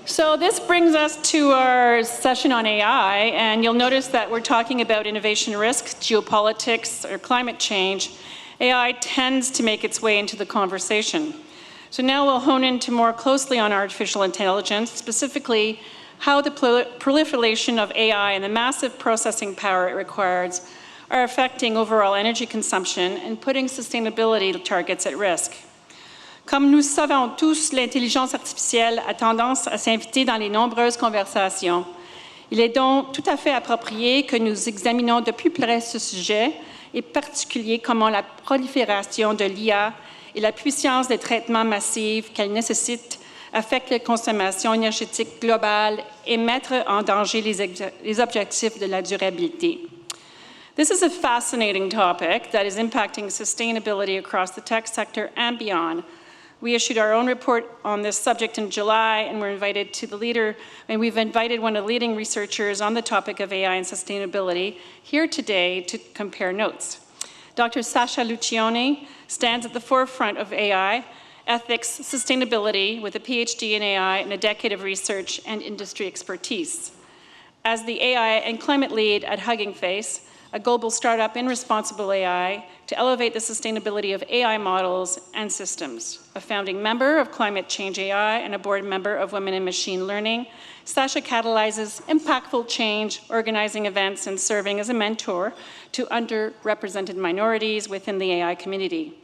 So this brings us to our session on AI, and you'll notice that we're talking about innovation risk, geopolitics, or climate change. AI tends to make its way into the conversation. So now we'll hone in more closely on artificial intelligence, specifically how the proliferation of AI and the massive processing power it requires are affecting overall energy consumption and putting sustainability targets at risk. Comme nous savons tous, l'intelligence artificielle a tendance à s'inviter dans les nombreuses conversations. Il est donc tout à fait approprié que nous examinions de plus près ce sujet, et particulier comment la prolifération de l'IA et la puissance des traitements massifs qu'elle nécessite affectent la consommation énergétique globale et mettent en danger les objectifs de la durabilité. This is a fascinating topic that is impacting sustainability across the tech sector and beyond. We issued our own report on this subject in July, and we've invited one of the leading researchers on the topic of AI and sustainability here today to compare notes. Dr. Sasha Luccioni stands at the forefront of AI, ethics, sustainability, with a PhD in AI and a decade of research and industry expertise. As the AI and climate lead at Hugging Face, a global startup in responsible AI to elevate the sustainability of AI models and systems. A founding member of Climate Change AI and a board member of Women in Machine Learning, Sasha catalyzes impactful change, organizing events, and serving as a mentor to underrepresented minorities within the AI community.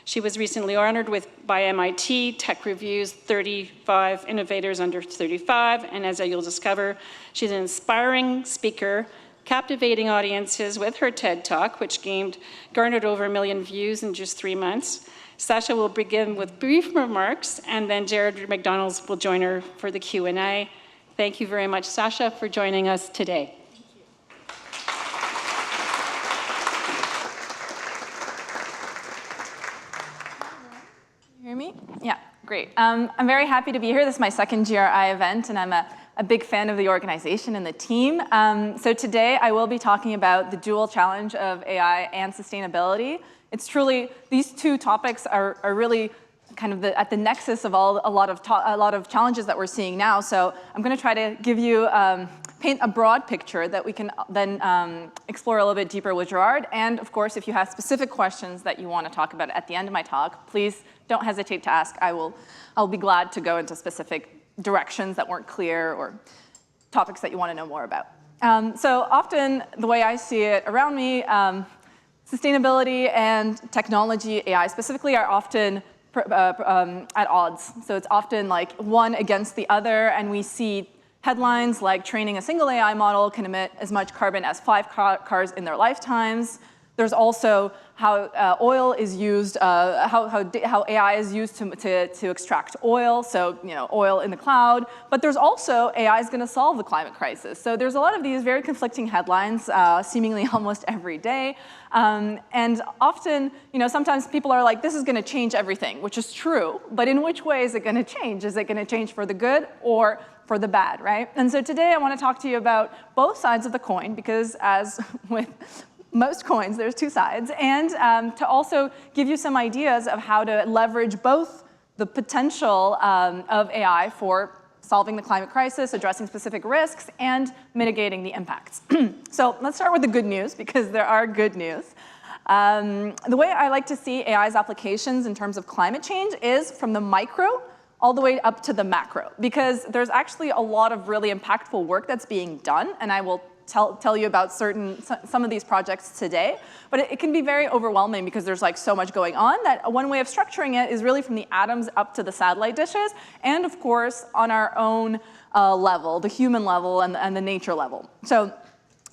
She was recently honored by MIT Tech Review's 35 Innovators Under 35, and as you'll discover, she's an inspiring speaker, captivating audiences with her TED Talk, which garnered over 1 million views in just 3 months. Sasha will begin with brief remarks, and then Jared McDonald will join her for the Q&A. Thank you very much, Sasha, for joining us today. You hear me? Yeah, great. I'm very happy to be here. This is my second GRI event, and I'm a big fan of the organization and the team. So today I will be talking about the dual challenge of AI and sustainability. It's truly, these two topics are really kind of at the nexus of a lot of challenges that we're seeing now. So I'm going to try to give you, paint a broad picture that we can then explore a little bit deeper with Gerard. And of course, if you have specific questions that you want to talk about at the end of my talk, please don't hesitate to ask. I'll be glad to go into specific directions that weren't clear or topics that you want to know more about. So often, the way I see it around me, sustainability and technology, AI specifically, are often at odds. So it's often like one against the other, and we see headlines like training a single AI model can emit as much carbon as 5 cars in their lifetimes. There's also how oil is used, how AI is used to extract oil, so oil in the cloud. But there's also AI is going to solve the climate crisis. So there's a lot of these very conflicting headlines, seemingly almost every day. And often, sometimes people are like, this is going to change everything, which is true. But in which way is it going to change? Is it going to change for the good or for the bad, right? And so today I want to talk to you about both sides of the coin, because as with most coins, there's two sides, and to also give you some ideas of how to leverage both the potential of AI for solving the climate crisis, addressing specific risks, and mitigating the impacts. So let's start with the good news, because there are good news. The way I like to see AI's applications in terms of climate change is from the micro all the way up to the macro, because there's actually a lot of really impactful work that's being done, and I will tell you about some of these projects today, but it can be very overwhelming because there's like so much going on that one way of structuring it is really from the atoms up to the satellite dishes, and of course on our own level, the human level and the nature level. So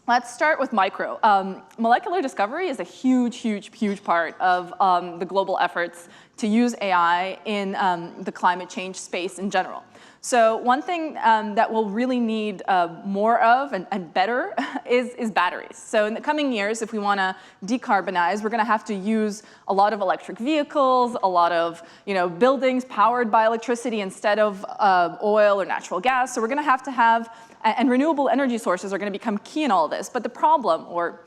let's start with micro. Molecular discovery is a huge part of the global efforts to use AI in the climate change space in general. So one thing that we'll really need more of and better is batteries. So in the coming years, if we want to decarbonize, we're going to have to use a lot of electric vehicles, a lot of buildings powered by electricity instead of oil or natural gas. So we're going to have, and renewable energy sources are going to become key in all of this. But the problem, or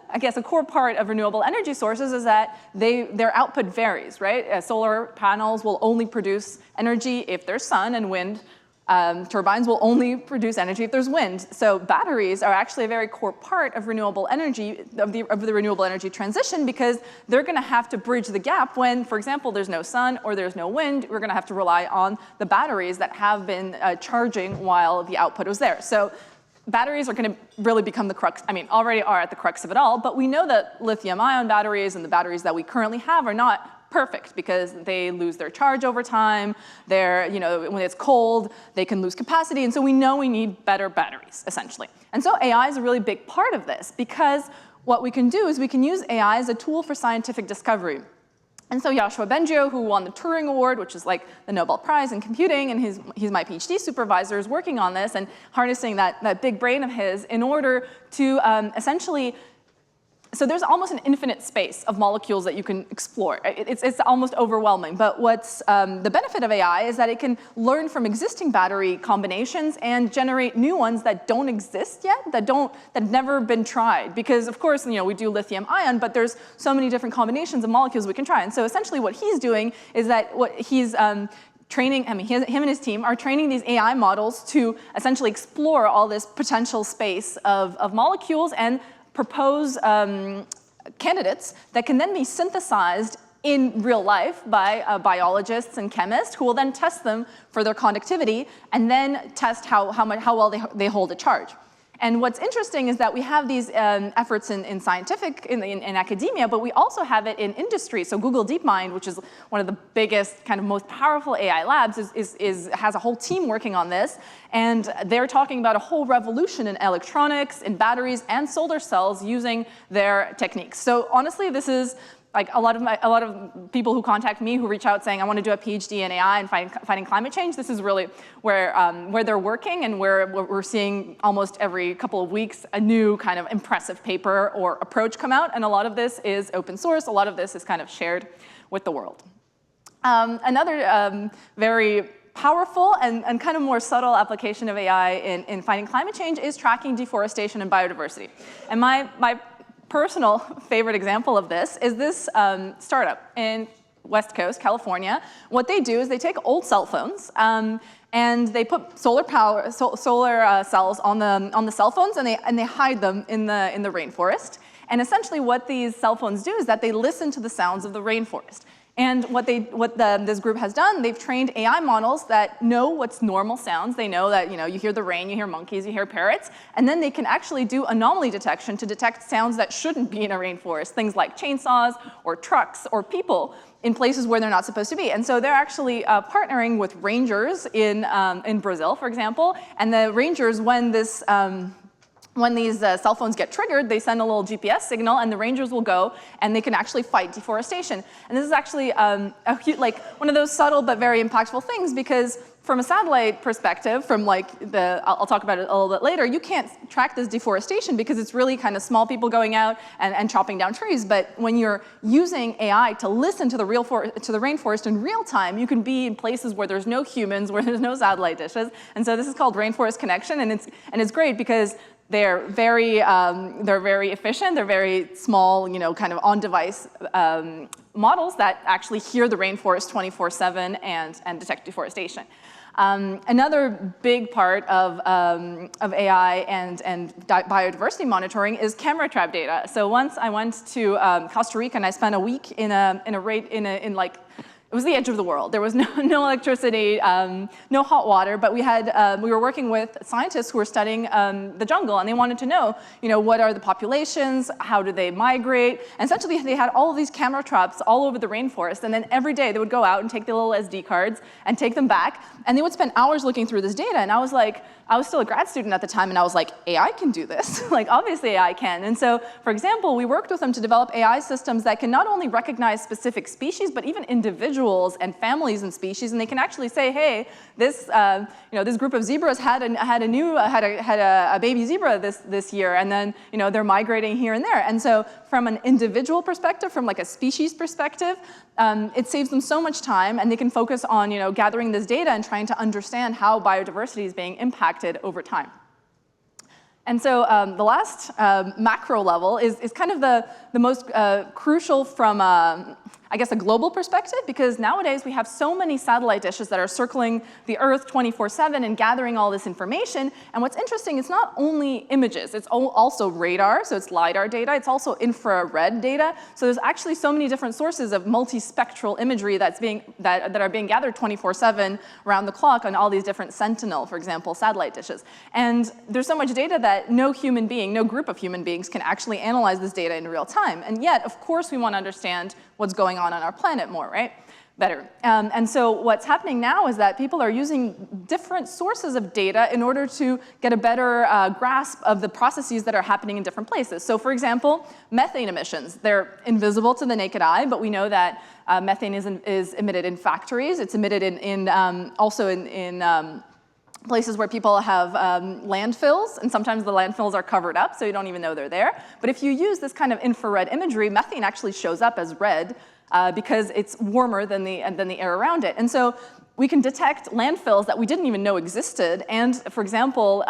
I guess a core part of renewable energy sources, is that their output varies, right? Solar panels will only produce energy if there's sun, and wind turbines will only produce energy if there's wind. So batteries are actually a very core part of renewable energy, of the renewable energy transition, because they're going to have to bridge the gap when, for example, there's no sun or there's no wind. We're going to have to rely on the batteries that have been charging while the output was there. So batteries are going to really become the crux, I mean, already are at the crux of it all, but we know that lithium-ion batteries and the batteries that we currently have are not perfect because they lose their charge over time. They're, when it's cold, they can lose capacity. And so we know we need better batteries, essentially. And so AI is a really big part of this because what we can do is we can use AI as a tool for scientific discovery. And so Yoshua Bengio, who won the Turing Award, which is like the Nobel Prize in computing, and he's my PhD supervisor, is working on this and harnessing that big brain of his in order to essentially. So there's almost an infinite space of molecules that you can explore. It's almost overwhelming. But what's the benefit of AI is that it can learn from existing battery combinations and generate new ones that don't exist yet, that have never been tried. Because of course, we do lithium-ion, but there's so many different combinations of molecules we can try. And so essentially what he's doing is that what he's training, him and his team are training these AI models to essentially explore all this potential space of molecules and propose candidates that can then be synthesized in real life by biologists and chemists who will then test them for their conductivity and then test how well they hold a charge. And what's interesting is that we have these efforts in academia, but we also have it in industry. So Google DeepMind, which is one of the biggest, kind of most powerful AI labs, has a whole team working on this. And they're talking about a whole revolution in electronics, in batteries, and solar cells using their techniques. So honestly, this is like a lot of people who contact me who reach out saying, I want to do a PhD in AI and fighting climate change. This is really where they're working and where we're seeing almost every couple of weeks a new kind of impressive paper or approach come out. And a lot of this is open source. A lot of this is kind of shared with the world. Another very powerful and kind of more subtle application of AI in fighting climate change is tracking deforestation and biodiversity. And my personal favorite example of this is this startup in West Coast, California. What they do is they take old cell phones and they put solar cells on the cell phones and they hide them in the rainforest. And essentially what these cell phones do is that they listen to the sounds of the rainforest. And what this group has done, they've trained AI models that know what's normal sounds. They know that you hear the rain, you hear monkeys, you hear parrots, and then they can actually do anomaly detection to detect sounds that shouldn't be in a rainforest, things like chainsaws or trucks or people in places where they're not supposed to be. And so they're actually partnering with rangers in Brazil, for example, and the rangers, when these cell phones get triggered, they send a little GPS signal, and the rangers will go, and they can actually fight deforestation. And this is actually one of those subtle but very impactful things, because from a satellite perspective, I'll talk about it a little bit later, you can't track this deforestation because it's really kind of small people going out and chopping down trees. But when you're using AI to listen to the rainforest in real time, you can be in places where there's no humans, where there's no satellite dishes. And so this is called Rainforest Connection, and it's great because they're very efficient. They're very small, kind of on-device models that actually hear the rainforest 24/7 and detect deforestation. Another big part of AI and biodiversity monitoring is camera trap data. So once I went to Costa Rica and I spent a week it was the edge of the world. There was no electricity, no hot water, but we were working with scientists who were studying the jungle, and they wanted to know, what are the populations, how do they migrate, and essentially they had all of these camera traps all over the rainforest, and then every day they would go out and take the little SD cards and take them back, and they would spend hours looking through this data, and I was still a grad student at the time, and I was like, AI can do this. Obviously AI can. And so, for example, we worked with them to develop AI systems that can not only recognize specific species, but even individuals and families and species, and they can actually say, hey, this group of zebras had a baby zebra this year, and then they're migrating here and there. And so, from an individual perspective, from a species perspective, it saves them so much time, and they can focus on gathering this data and trying to understand how biodiversity is being impacted over time. And so the last macro level is kind of the most crucial from I guess, a global perspective, because nowadays we have so many satellite dishes that are circling the Earth 24/7 and gathering all this information. And what's interesting, it's not only images, it's also radar, so it's LiDAR data, it's also infrared data. So there's actually so many different sources of multispectral imagery that are being gathered 24/7 around the clock on all these different Sentinel, for example, satellite dishes. And there's so much data that no human being, no group of human beings can actually analyze this data in real time. And yet, of course, we want to understand what's going on our planet more, right? Better. And so what's happening now is that people are using different sources of data in order to get a better grasp of the processes that are happening in different places. So for example, methane emissions. They're invisible to the naked eye, but we know that methane is emitted in factories. It's emitted also in places where people have landfills, and sometimes the landfills are covered up, so you don't even know they're there. But if you use this kind of infrared imagery, methane actually shows up as red because it's warmer than the air around it. And so we can detect landfills that we didn't even know existed and, for example,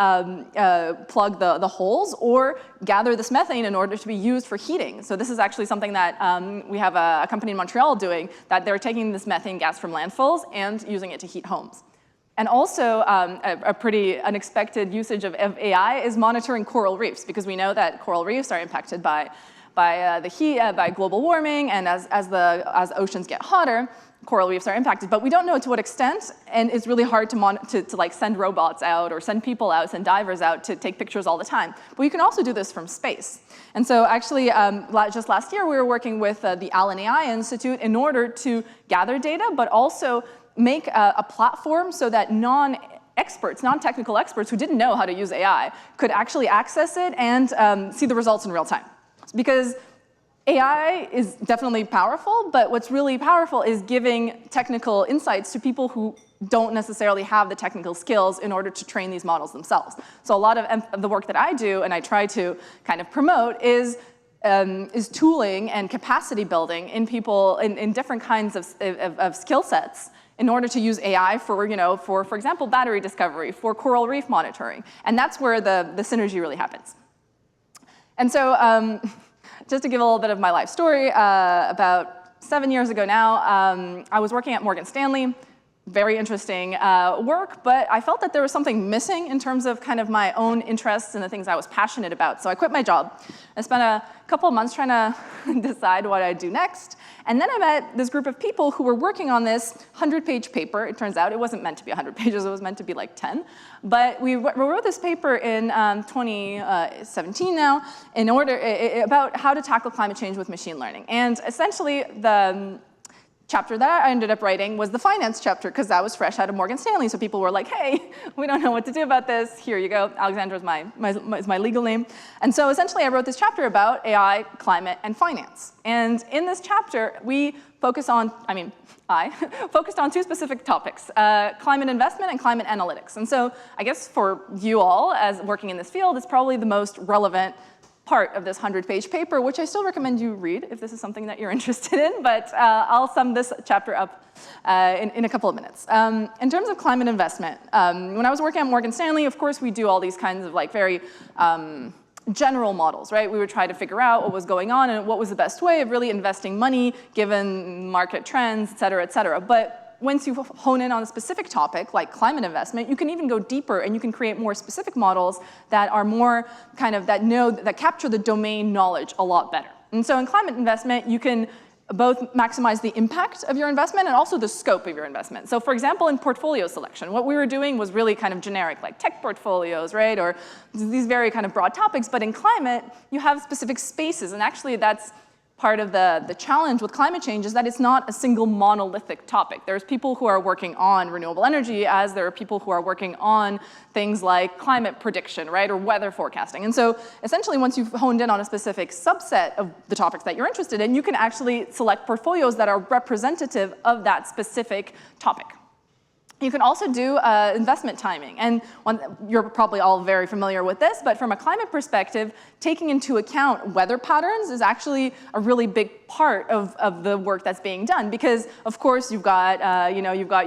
plug the holes or gather this methane in order to be used for heating. So this is actually something that we have a company in Montreal doing, that they're taking this methane gas from landfills and using it to heat homes. And also, a pretty unexpected usage of AI is monitoring coral reefs, because we know that coral reefs are impacted by the heat, by global warming, and as oceans get hotter, coral reefs are impacted. But we don't know to what extent, and it's really hard to like send robots out or send people out, send divers out to take pictures all the time. But you can also do this from space. And so actually, just last year, we were working with the Allen AI Institute in order to gather data, but also make a platform so that non-technical experts who didn't know how to use AI could actually access it and see the results in real time. Because AI is definitely powerful, but what's really powerful is giving technical insights to people who don't necessarily have the technical skills in order to train these models themselves. So a lot of the work that I do, and I try to kind of promote, is tooling and capacity building in people in different kinds of skill sets in order to use AI for example, battery discovery, for coral reef monitoring. And that's where the synergy really happens. And so just to give a little bit of my life story, about 7 years ago now, I was working at Morgan Stanley. Very interesting work, but I felt that there was something missing in terms of kind of my own interests and the things I was passionate about. So I quit my job. I spent a couple of months trying to decide what I'd do next. And then I met this group of people who were working on this 100-page paper. It turns out it wasn't meant to be 100 pages, it was meant to be like 10. But we wrote this paper in 2017 now about how to tackle climate change with machine learning. And essentially, the chapter that I ended up writing was the finance chapter, because that was fresh out of Morgan Stanley. So people were like, hey, we don't know what to do about this. Here you go. Alexandra is my legal name. And so essentially, I wrote this chapter about AI, climate, and finance. And in this chapter, I focused on two specific topics, climate investment and climate analytics. And so I guess for you all, as working in this field, it's probably the most relevant part of this 100-page paper, which I still recommend you read if this is something that you're interested in, but I'll sum this chapter up in a couple of minutes. In terms of climate investment, when I was working at Morgan Stanley, of course, we do all these kinds of like very general models, right? We would try to figure out what was going on and what was the best way of really investing money given market trends, et cetera, But once you hone in on a specific topic, like climate investment, you can even go deeper and you can create more specific models that are more kind of, that capture the domain knowledge a lot better. And so in climate investment, you can both maximize the impact of your investment and also the scope of your investment. So for example, in portfolio selection, what we were doing was really kind of generic, like tech portfolios, right? Or these very kind of broad topics. But in climate, you have specific spaces. And actually, that's part of the challenge with climate change, is that it's not a single monolithic topic. There's people who are working on renewable energy, as there are people who are working on things like climate prediction, right, or weather forecasting. And so essentially, once you've honed in on a specific subset of the topics that you're interested in, you can actually select portfolios that are representative of that specific topic. You can also do investment timing. And you're probably all very familiar with this, but from a climate perspective, taking into account weather patterns is actually a really big part of the work that's being done. Because, of course, you've got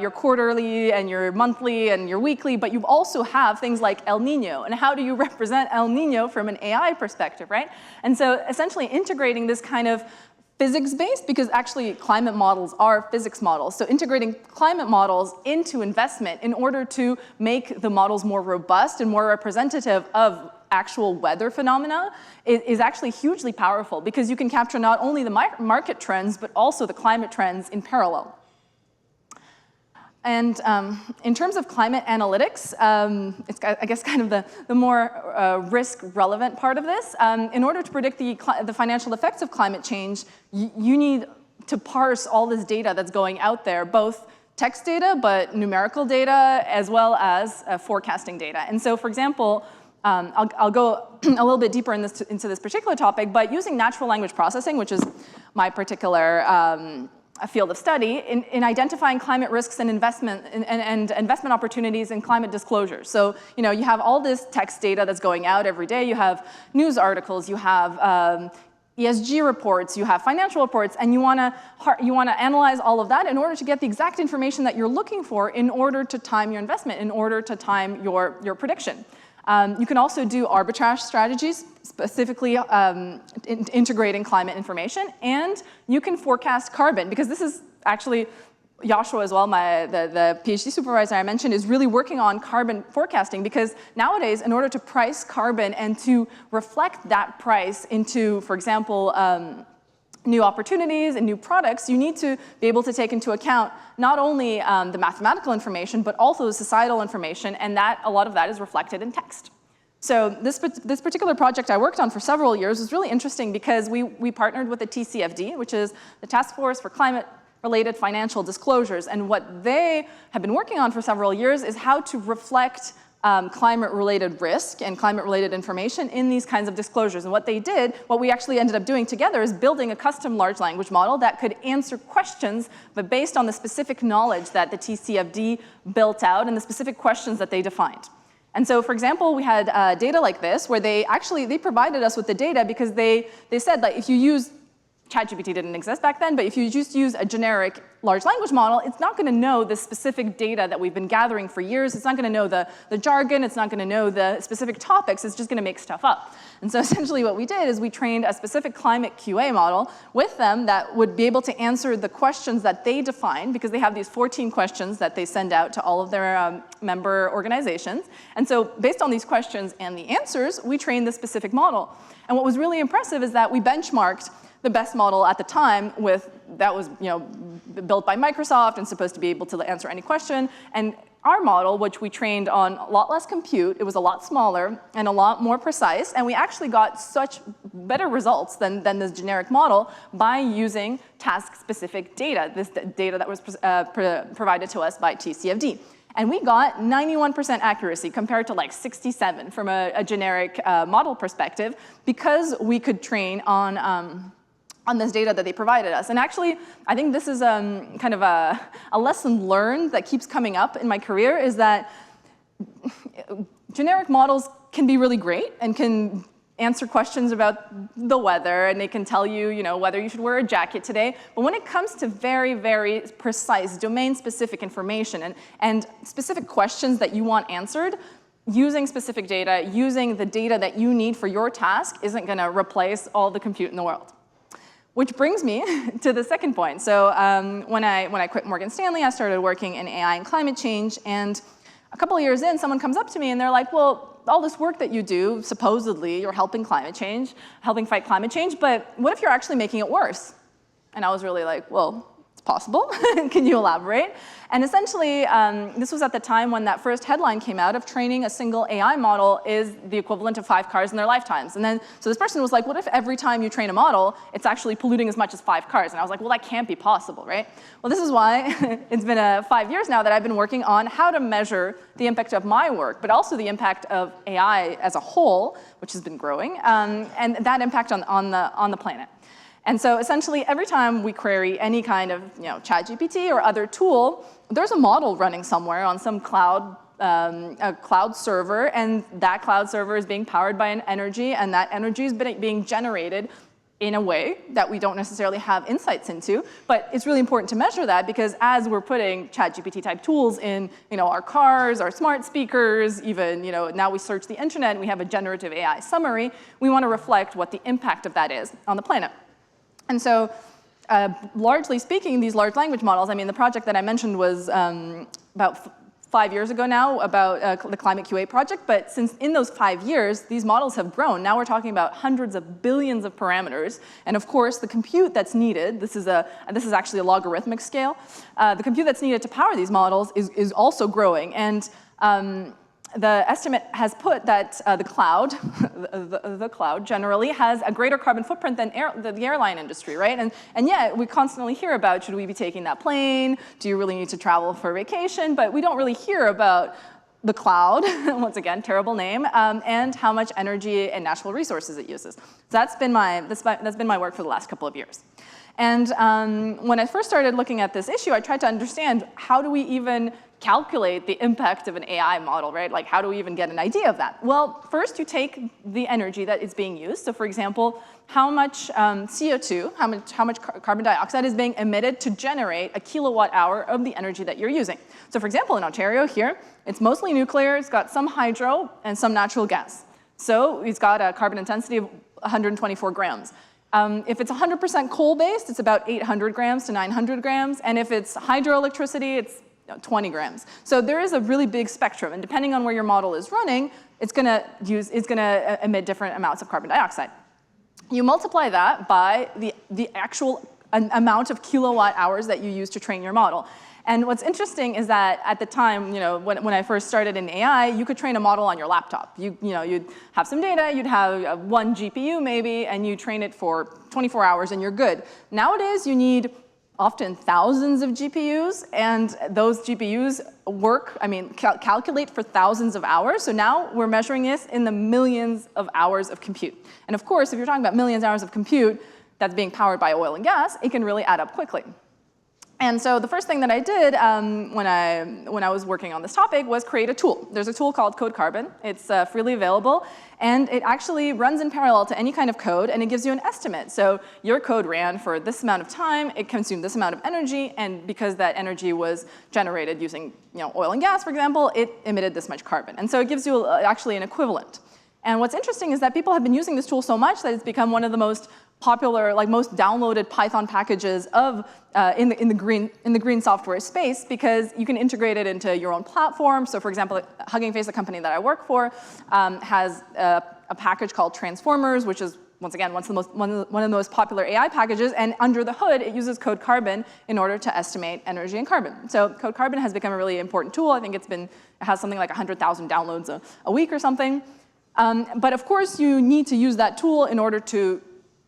your quarterly and your monthly and your weekly, but you also have things like El Nino. And how do you represent El Nino from an AI perspective, right? And so essentially integrating this kind of physics-based because actually climate models are physics models. So integrating climate models into investment in order to make the models more robust and more representative of actual weather phenomena is actually hugely powerful because you can capture not only the market trends, but also the climate trends in parallel. And in terms of climate analytics, it's, I guess, kind of the more risk-relevant part of this. In order to predict the financial effects of climate change, you need to parse all this data that's going out there, both text data, but numerical data, as well as forecasting data. And so, for example, I'll go a little bit deeper into this particular topic, but using natural language processing, which is my particular a field of study, in identifying climate risks and investment opportunities in climate disclosures. So, you know, you have all this text data that's going out every day. You have news articles, you have ESG reports, you have financial reports, and you want to analyze all of that in order to get the exact information that you're looking for in order to time your investment, in order to time your prediction. You can also do arbitrage strategies, specifically integrating climate information, and you can forecast carbon, because this is actually Joshua as well, the PhD supervisor I mentioned, is really working on carbon forecasting, because nowadays, in order to price carbon and to reflect that price into, for example, new opportunities and new products, you need to be able to take into account not only the mathematical information, but also the societal information, and a lot of that is reflected in text. So this particular project I worked on for several years was really interesting because we partnered with the TCFD, which is the Task Force for Climate-Related Financial Disclosures, and what they have been working on for several years is how to reflect climate-related risk and climate-related information in these kinds of disclosures. And what we actually ended up doing together is building a custom large language model that could answer questions, but based on the specific knowledge that the TCFD built out and the specific questions that they defined. And so, for example, we had data like this, where they provided us with the data because they said that if you use ChatGPT didn't exist back then, but if you just use a generic large language model, it's not going to know the specific data that we've been gathering for years. It's not going to know the jargon. It's not going to know the specific topics. It's just going to make stuff up. And so essentially what we did is we trained a specific climate QA model with them that would be able to answer the questions that they define, because they have these 14 questions that they send out to all of their member organizations. And so based on these questions and the answers, we trained this specific model. And what was really impressive is that we benchmarked the best model at the time that was built by Microsoft and supposed to be able to answer any question. And our model, which we trained on a lot less compute, it was a lot smaller and a lot more precise, and we actually got such better results than this generic model by using task-specific data, this data that was provided to us by TCFD. And we got 91% accuracy compared to like 67 from a generic model perspective, because we could train on this data that they provided us. And actually, I think this is kind of a lesson learned that keeps coming up in my career, is that generic models can be really great and can answer questions about the weather, and they can tell you, whether you should wear a jacket today. But when it comes to very, very precise, domain-specific information and specific questions that you want answered, using specific data, using the data that you need for your task isn't going to replace all the compute in the world. Which brings me to the second point. So when I quit Morgan Stanley, I started working in AI and climate change. And a couple of years in, someone comes up to me and they're like, well, all this work that you do, supposedly you're helping fight climate change, but what if you're actually making it worse? And I was really like, well, it's possible. Can you elaborate? And essentially, this was at the time when that first headline came out of training a single AI model is the equivalent of 5 cars in their lifetimes. And then, so this person was like, what if every time you train a model, it's actually polluting as much as 5 cars? And I was like, well, that can't be possible, right? Well, this is why it's been 5 years now that I've been working on how to measure the impact of my work, but also the impact of AI as a whole, which has been growing, and that impact on the planet. And so essentially, every time we query any kind of ChatGPT or other tool, there's a model running somewhere on some cloud, a cloud server, and that cloud server is being powered by an energy, and that energy is being generated in a way that we don't necessarily have insights into. But it's really important to measure that, because as we're putting ChatGPT type tools in our cars, our smart speakers, even now we search the internet and we have a generative AI summary, we want to reflect what the impact of that is on the planet. And so largely speaking, these large language models, I mean, the project that I mentioned was about 5 years ago now about the Climate QA project, but since in those 5 years, these models have grown. Now we're talking about hundreds of billions of parameters, and of course, the compute that's needed, this is actually a logarithmic scale, the compute that's needed to power these models is also growing, and the estimate has put that the cloud, the cloud generally has a greater carbon footprint than the airline industry, right? And yet we constantly hear about, should we be taking that plane? Do you really need to travel for vacation? But we don't really hear about the cloud, once again, terrible name, and how much energy and natural resources it uses. So that's been my work for the last couple of years. And when I first started looking at this issue, I tried to understand how do we even calculate the impact of an AI model, right? Like, how do we even get an idea of that? Well, first you take the energy that is being used. So for example, how much CO2, how much carbon dioxide is being emitted to generate a kilowatt hour of the energy that you're using. So for example, in Ontario here, it's mostly nuclear, it's got some hydro and some natural gas. So it's got a carbon intensity of 124 grams. If it's 100% coal-based, it's about 800 grams to 900 grams. And if it's hydroelectricity, it's 20 grams. So there is a really big spectrum, and depending on where your model is running, it's going to emit different amounts of carbon dioxide. You multiply that by the actual amount of kilowatt hours that you use to train your model. And what's interesting is that at the time, when I first started in AI, you could train a model on your laptop. You'd have some data, you'd have one GPU maybe, and you train it for 24 hours and you're good. Nowadays, you need often thousands of GPUs, and those GPUs calculate for thousands of hours. So now we're measuring this in the millions of hours of compute. And of course, if you're talking about millions of hours of compute that's being powered by oil and gas, it can really add up quickly. And so the first thing that I did when I was working on this topic was create a tool. There's a tool called Code Carbon. It's freely available, and it actually runs in parallel to any kind of code, and it gives you an estimate. So your code ran for this amount of time, it consumed this amount of energy, and because that energy was generated using oil and gas, for example, it emitted this much carbon. And so it gives you actually an equivalent. And what's interesting is that people have been using this tool so much that it's become one of the most popular, most downloaded Python packages in the green software space, because you can integrate it into your own platform. So for example, Hugging Face, a company that I work for, has a package called Transformers, which is once again one of the most popular AI packages, and under the hood it uses Code Carbon in order to estimate energy and carbon. So Code Carbon has become a really important tool. I think it has something like 100,000 downloads a week or something. But of course you need to use that tool in order to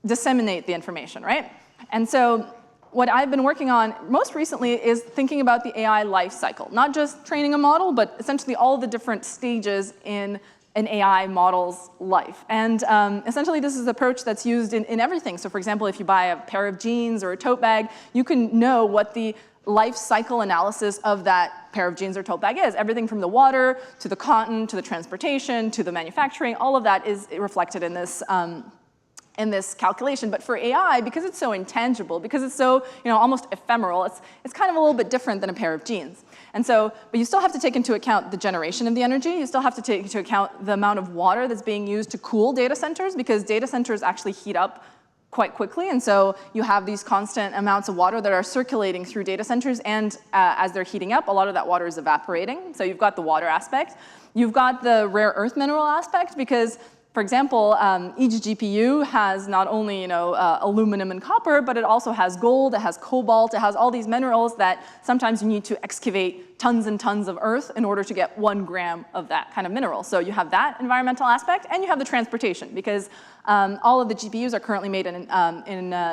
disseminate the information, right? And so what I've been working on most recently is thinking about the AI life cycle, not just training a model, but essentially all the different stages in an AI model's life. And essentially this is an approach that's used in everything. So for example, if you buy a pair of jeans or a tote bag, you can know what the life cycle analysis of that pair of jeans or tote bag is. Everything from the water, to the cotton, to the transportation, to the manufacturing, all of that is reflected in this calculation. But for AI, because it's so intangible, because it's so almost ephemeral, it's kind of a little bit different than a pair of jeans. And so, but you still have to take into account the generation of the energy. You still have to take into account the amount of water that's being used to cool data centers, because data centers actually heat up quite quickly. And so you have these constant amounts of water that are circulating through data centers, and as they're heating up, a lot of that water is evaporating. So you've got the water aspect. You've got the rare earth mineral aspect, because for example, each GPU has not only aluminum and copper, but it also has gold, it has cobalt, it has all these minerals that sometimes you need to excavate tons and tons of earth in order to get 1 gram of that kind of mineral. So you have that environmental aspect, and you have the transportation, because all of the GPUs are currently made in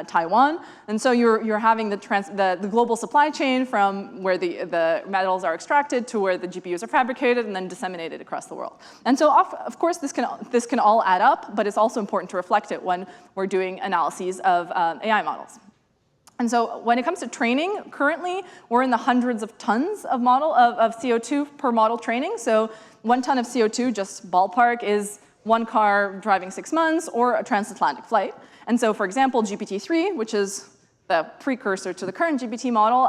Taiwan, and so you're having the global supply chain from where the metals are extracted to where the GPUs are fabricated and then disseminated across the world. And so of course this can all add up, but it's also important to reflect it when we're doing analyses of AI models. And so when it comes to training, currently we're in the hundreds of tons of CO2 per model training. So 1 ton of CO2, just ballpark, is 1 car driving 6 months or a transatlantic flight. And so for example, GPT-3, which is the precursor to the current GPT model,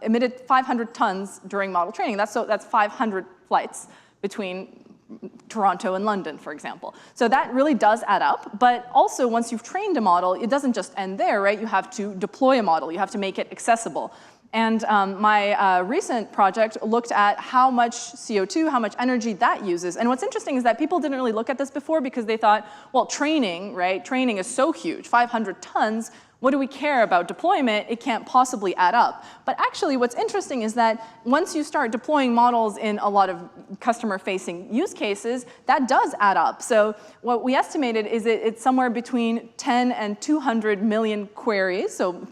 emitted 500 tons during model training. That's 500 flights between Toronto and London, for example. So that really does add up, but also once you've trained a model, it doesn't just end there, right? You have to deploy a model, you have to make it accessible. And my recent project looked at how much CO2, how much energy that uses. And what's interesting is that people didn't really look at this before because they thought, well, training, right? Training is so huge, 500 tons. What do we care about deployment? It can't possibly add up. But actually, what's interesting is that once you start deploying models in a lot of customer-facing use cases, that does add up. So what we estimated is it's somewhere between 10 and 200 million queries, so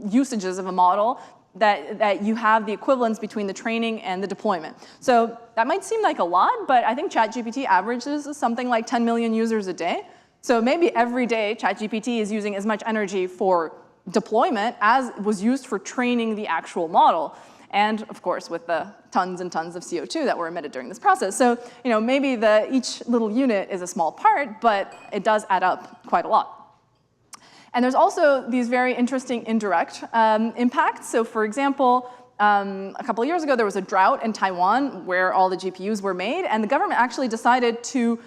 usages of a model, that you have the equivalence between the training and the deployment. So that might seem like a lot, but I think ChatGPT averages something like 10 million users a day. So maybe every day ChatGPT is using as much energy for deployment as was used for training the actual model. And of course, with the tons and tons of CO2 that were emitted during this process. So maybe each little unit is a small part, but it does add up quite a lot. And there's also these very interesting indirect impacts. So for example, a couple of years ago, there was a drought in Taiwan where all the GPUs were made, and the government actually decided to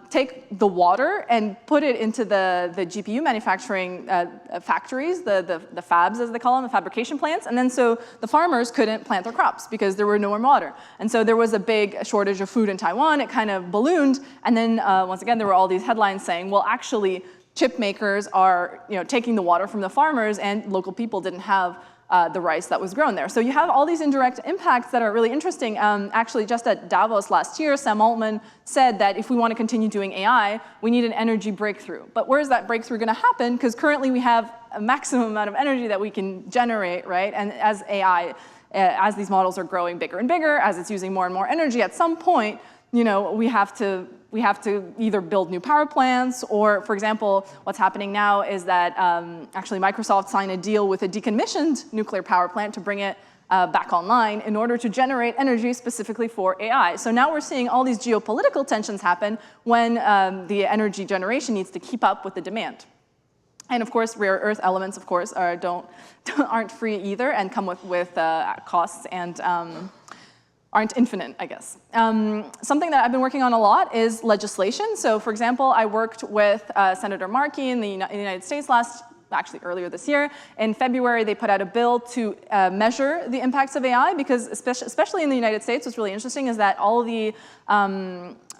take the water and put it into the GPU manufacturing factories, the fabs as they call them, the fabrication plants, and then so the farmers couldn't plant their crops because there were no more water. And so there was a big shortage of food in Taiwan, it kind of ballooned, and then once again there were all these headlines saying, well actually, chip makers are taking the water from the farmers and local people didn't have the rice that was grown there. So you have all these indirect impacts that are really interesting. Actually, just at Davos last year, Sam Altman said that if we want to continue doing AI, we need an energy breakthrough. But where is that breakthrough going to happen? Because currently we have a maximum amount of energy that we can generate, right? And as AI, as these models are growing bigger and bigger, as it's using more and more energy, at some point, we have to either build new power plants or, for example, what's happening now is that actually Microsoft signed a deal with a decommissioned nuclear power plant to bring it back online in order to generate energy specifically for AI. So now we're seeing all these geopolitical tensions happen when the energy generation needs to keep up with the demand. And of course, rare earth elements, of course, aren't free either and come with costs and aren't infinite, I guess. Something that I've been working on a lot is legislation. So for example, I worked with Senator Markey in the United States actually earlier this year. In February, they put out a bill to measure the impacts of AI because especially in the United States, what's really interesting is that all of the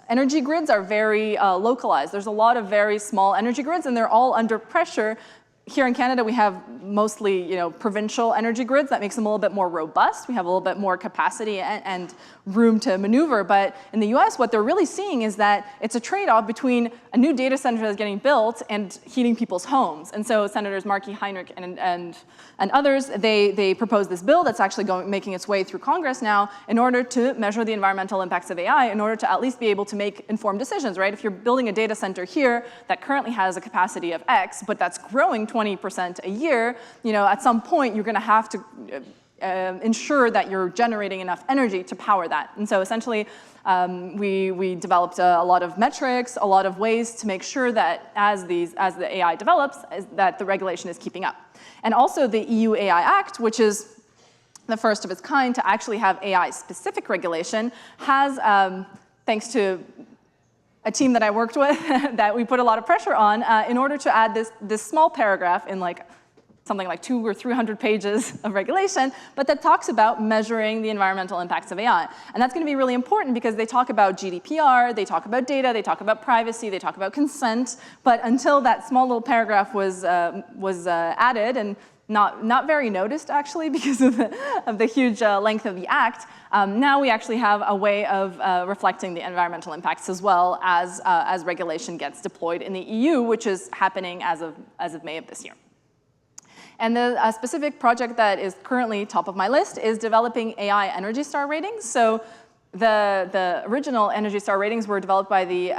energy grids are very localized. There's a lot of very small energy grids and they're all under pressure. Here in Canada, we have mostly, provincial energy grids. That makes them a little bit more robust. We have a little bit more capacity and room to maneuver. But in the US, what they're really seeing is that it's a trade-off between a new data center that's getting built and heating people's homes. And so Senators Markey, Heinrich, and others, they proposed this bill that's actually making its way through Congress now in order to measure the environmental impacts of AI, in order to at least be able to make informed decisions, right? If you're building a data center here that currently has a capacity of X, but that's growing 20% a year, at some point you're going to have to ensure that you're generating enough energy to power that. And so essentially, we developed a lot of metrics, a lot of ways to make sure that as the AI develops, that the regulation is keeping up. And also the EU AI Act, which is the first of its kind to actually have AI-specific regulation, has, thanks to a team that I worked with that we put a lot of pressure on in order to add this small paragraph in something like 200 or 300 pages of regulation, but that talks about measuring the environmental impacts of AI. And that's going to be really important because they talk about GDPR, they talk about data, they talk about privacy, they talk about consent, but until that small little paragraph was added, and not very noticed actually because of the huge length of the act, now we actually have a way of reflecting the environmental impacts as well as regulation gets deployed in the EU, which is happening as of May of this year. And the specific project that is currently top of my list is developing AI Energy Star ratings. So the original Energy Star ratings were developed by the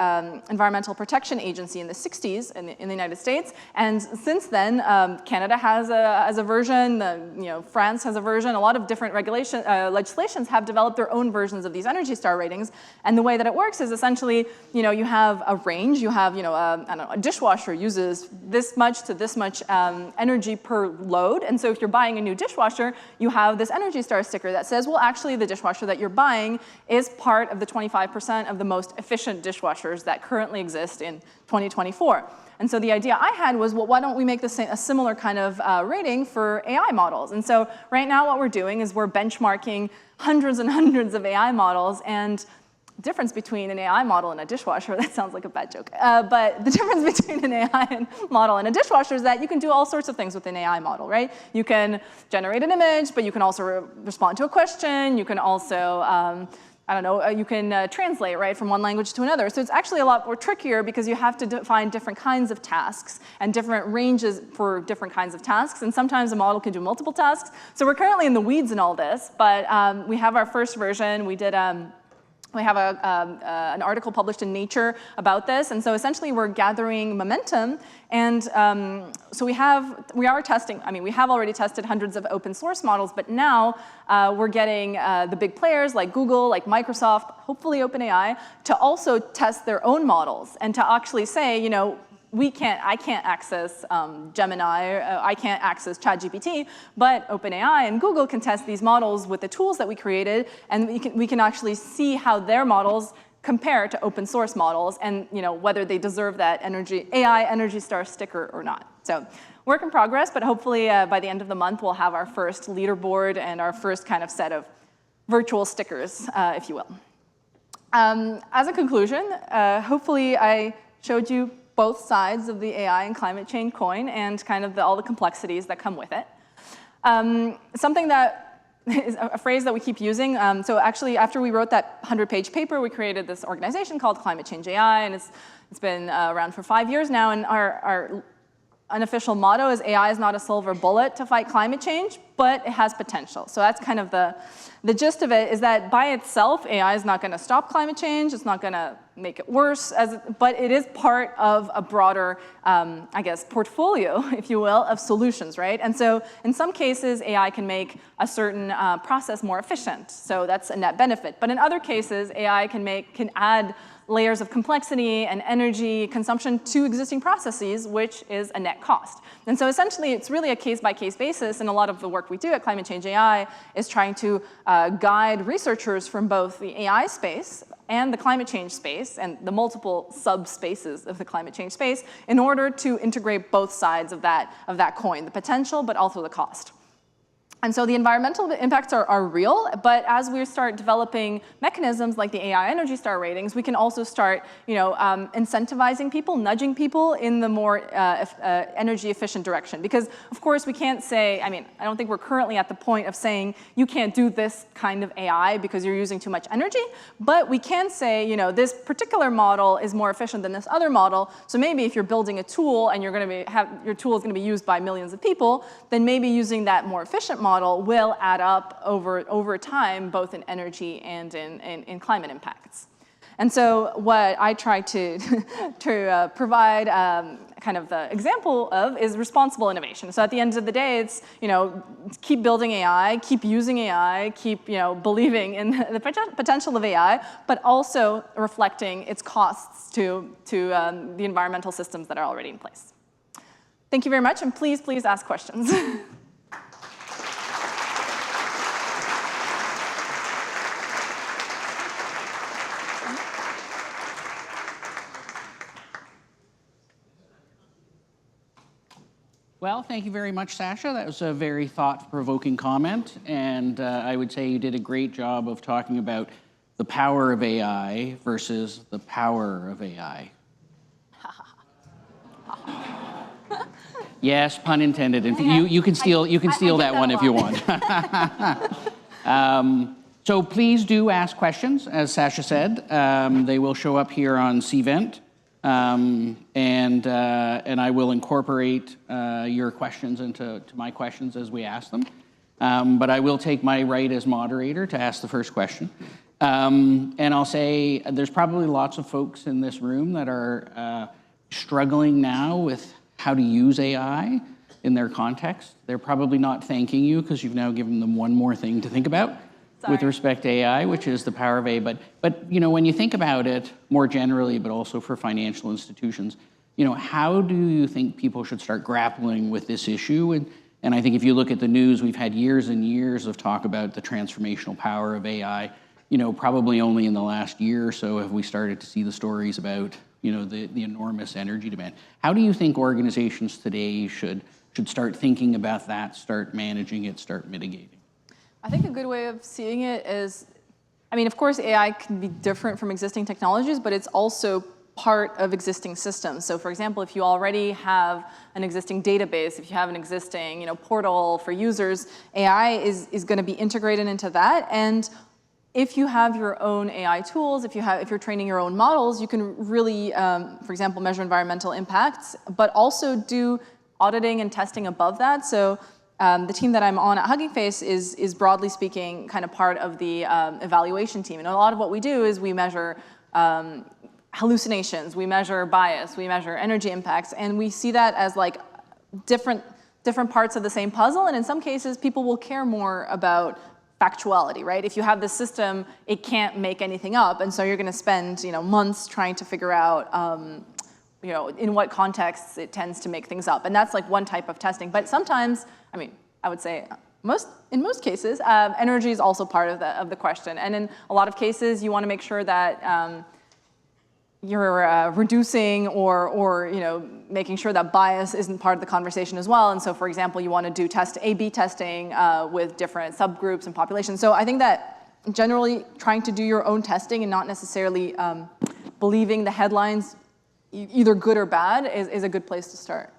Environmental Protection Agency in the 60s in the United States. And since then, Canada has a version, France has a version. A lot of different legislations have developed their own versions of these Energy Star ratings. And the way that it works is essentially, you have a range. You have, I don't know, a dishwasher uses this much to this much energy per load. And so if you're buying a new dishwasher, you have this Energy Star sticker that says, well, actually, the dishwasher that you're buying is part of the 25% of the most efficient dishwashers that currently exist in 2024. And so the idea I had was, well, why don't we make a similar kind of rating for AI models? And so right now what we're doing is we're benchmarking hundreds and hundreds of AI models, and the difference between an AI model and a dishwasher, that sounds like a bad joke, but the difference between an AI model and a dishwasher is that you can do all sorts of things with an AI model, right? You can generate an image, but you can also respond to a question. You can also, I don't know, you can translate, right, from one language to another. So it's actually a lot more trickier because you have to define different kinds of tasks and different ranges for different kinds of tasks. And sometimes a model can do multiple tasks. So we're currently in the weeds in all this, but we have our first version. We have an article published in Nature about this, and so essentially we're gathering momentum, and so we are testing. I mean, we have already tested hundreds of open source models, but now we're getting the big players like Google, like Microsoft, hopefully OpenAI, to also test their own models and to actually say, you know, I can't access Gemini, I can't access ChatGPT, but OpenAI and Google can test these models with the tools that we created, and we can actually see how their models compare to open source models, and you know whether they deserve that AI Energy Star sticker or not. So work in progress, but hopefully by the end of the month we'll have our first leaderboard and our first kind of set of virtual stickers, if you will. As a conclusion, hopefully I showed you both sides of the AI and climate change coin and kind of all the complexities that come with it. Something that is a phrase that we keep using. So actually, after we wrote that 100-page paper, we created this organization called Climate Change AI, and it's been around for 5 years now, and our unofficial motto is AI is not a silver bullet to fight climate change, but it has potential. So that's kind of the gist of it, is that by itself, AI is not going to stop climate change. It's not going to make it worse, but it is part of a broader, I guess, portfolio, if you will, of solutions, right? And so in some cases, AI can make a certain process more efficient. So that's a net benefit. But in other cases, AI can add layers of complexity and energy consumption to existing processes, which is a net cost. And so essentially, it's really a case-by-case basis, and a lot of the work we do at Climate Change AI is trying to guide researchers from both the AI space and the climate change space, and the multiple subspaces of the climate change space, in order to integrate both sides of that coin, the potential, but also the cost. And so the environmental impacts are real, but as we start developing mechanisms like the AI Energy Star ratings, we can also start, incentivizing people, nudging people in the more energy efficient direction. Because of course we can't say, I don't think we're currently at the point of saying you can't do this kind of AI because you're using too much energy, but we can say, this particular model is more efficient than this other model. So maybe if you're building a tool and your tool is going to be used by millions of people, then maybe using that more efficient model will add up over time, both in energy and in climate impacts. And so what I try to provide kind of the example of is responsible innovation. So at the end of the day, it's keep building AI, keep using AI, keep believing in the potential of AI, but also reflecting its costs to the environmental systems that are already in place. Thank you very much, and please ask questions. Well, thank you very much, Sasha. That was a very thought-provoking comment, and I would say you did a great job of talking about the power of AI versus the power of AI. Yes, pun intended. And you can steal that one if you want. So please do ask questions, as Sasha said. They will show up here on CVent. And I will incorporate your questions into my questions as we ask them. But I will take my right as moderator to ask the first question. And I'll say there's probably lots of folks in this room that are struggling now with how to use AI in their context. They're probably not thanking you because you've now given them one more thing to think about. With respect to AI, which is the power of AI. But when you think about it more generally, but also for financial institutions, how do you think people should start grappling with this issue? And I think if you look at the news, we've had years and years of talk about the transformational power of AI probably only in the last year or so have we started to see the stories about, the enormous energy demand. How do you think organizations today should start thinking about that, start managing it, start mitigating? I think a good way of seeing it is, of course, AI can be different from existing technologies, but it's also part of existing systems. So for example, if you already have an existing database, if you have an existing portal for users, AI is going to be integrated into that. And if you have your own AI tools, if you're training your own models, you can really, for example, measure environmental impacts, but also do auditing and testing above that. So the team that I'm on at Hugging Face is broadly speaking kind of part of the evaluation team. And a lot of what we do is we measure hallucinations, we measure bias, we measure energy impacts, and we see that as like different parts of the same puzzle. And in some cases, people will care more about factuality, right? If you have this system, it can't make anything up, and so you're going to spend months trying to figure out in what contexts it tends to make things up, and that's like one type of testing. But sometimes, I would say in most cases, energy is also part of the question, and in a lot of cases, you want to make sure that you're reducing or making sure that bias isn't part of the conversation as well. And so, for example, you want to do A/B testing with different subgroups and populations. So I think that generally trying to do your own testing and not necessarily believing the headlines, either good or bad, is a good place to start.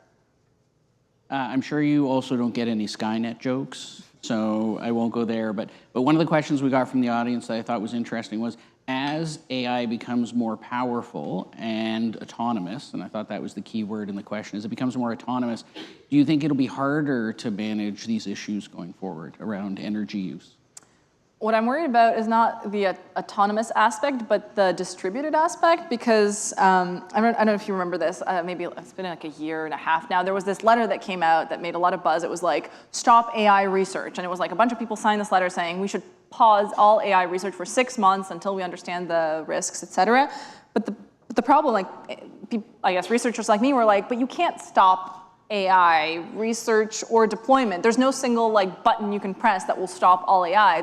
I'm sure you also don't get any Skynet jokes, so I won't go there. But one of the questions we got from the audience that I thought was interesting was, as AI becomes more powerful and autonomous, and I thought that was the key word in the question, as it becomes more autonomous, do you think it'll be harder to manage these issues going forward around energy use? What I'm worried about is not the autonomous aspect, but the distributed aspect, because I don't know if you remember this, maybe it's been like a year and a half now, there was this letter that came out that made a lot of buzz. It was like, stop AI research. And it was like a bunch of people signed this letter saying we should pause all AI research for 6 months until we understand the risks, et cetera. But the problem, I guess researchers like me were like, but you can't stop AI research or deployment. There's no single button you can press that will stop all AI.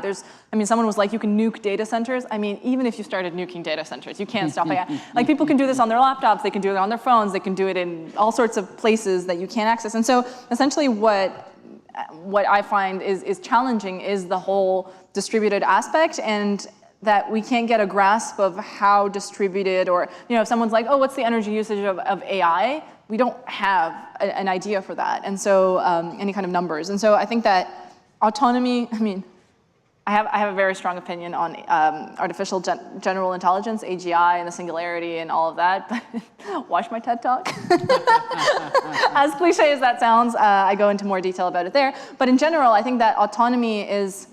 Someone was like, you can nuke data centers. Even if you started nuking data centers, you can't stop AI. People can do this on their laptops, they can do it on their phones, they can do it in all sorts of places that you can't access. And so essentially what I find is challenging is the whole distributed aspect, and that we can't get a grasp of how distributed, or if someone's like, oh, what's the energy usage of AI? We don't have an idea for that, and so any kind of numbers. And so I think that autonomy, I have a very strong opinion on artificial general intelligence, AGI, and the singularity and all of that, but watch my TED Talk. As cliche as that sounds, I go into more detail about it there. But in general, I think that autonomy is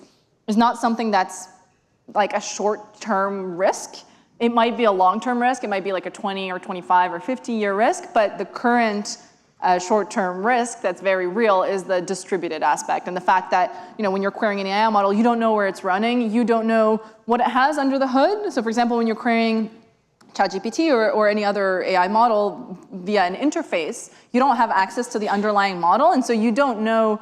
not something that's like a short-term risk. It might be a long-term risk. It might be like a 20 or 25 or 50-year risk, but the current short-term risk that's very real is the distributed aspect, and the fact that when you're querying an AI model, you don't know where it's running, you don't know what it has under the hood. So for example, when you're querying ChatGPT or any other AI model via an interface, you don't have access to the underlying model, and so you don't know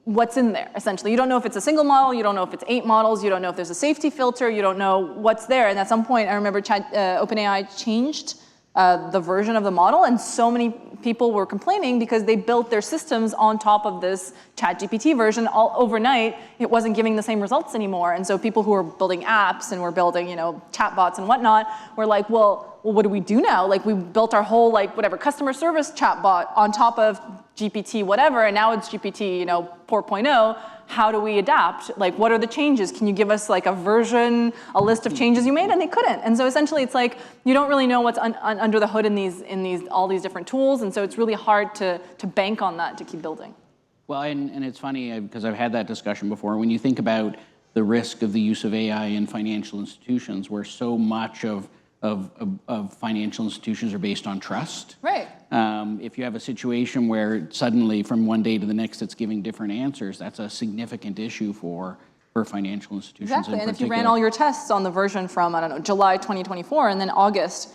what's in there, essentially. You don't know if it's a single model, you don't know if it's 8 models, you don't know if there's a safety filter, you don't know what's there. And at some point, I remember OpenAI changed the version of the model, and so many people were complaining because they built their systems on top of this ChatGPT version. All overnight, it wasn't giving the same results anymore. And so people who were building apps and were building, chatbots and whatnot were like, well, what do we do now? We built our whole, customer service chatbot on top of GPT whatever, and now it's GPT, 4.0. How do we adapt? What are the changes? Can you give us a version, a list of changes you made? And they couldn't. And so essentially, it's you don't really know what's under the hood in all these different tools, and so it's really hard to bank on that to keep building. Well, and it's funny because I've had that discussion before. When you think about the risk of the use of AI in financial institutions, where so much of financial institutions are based on trust. Right. If you have a situation where suddenly from one day to the next it's giving different answers, that's a significant issue for financial institutions. Exactly, and if you ran all your tests on the version from, July 2024, and then August,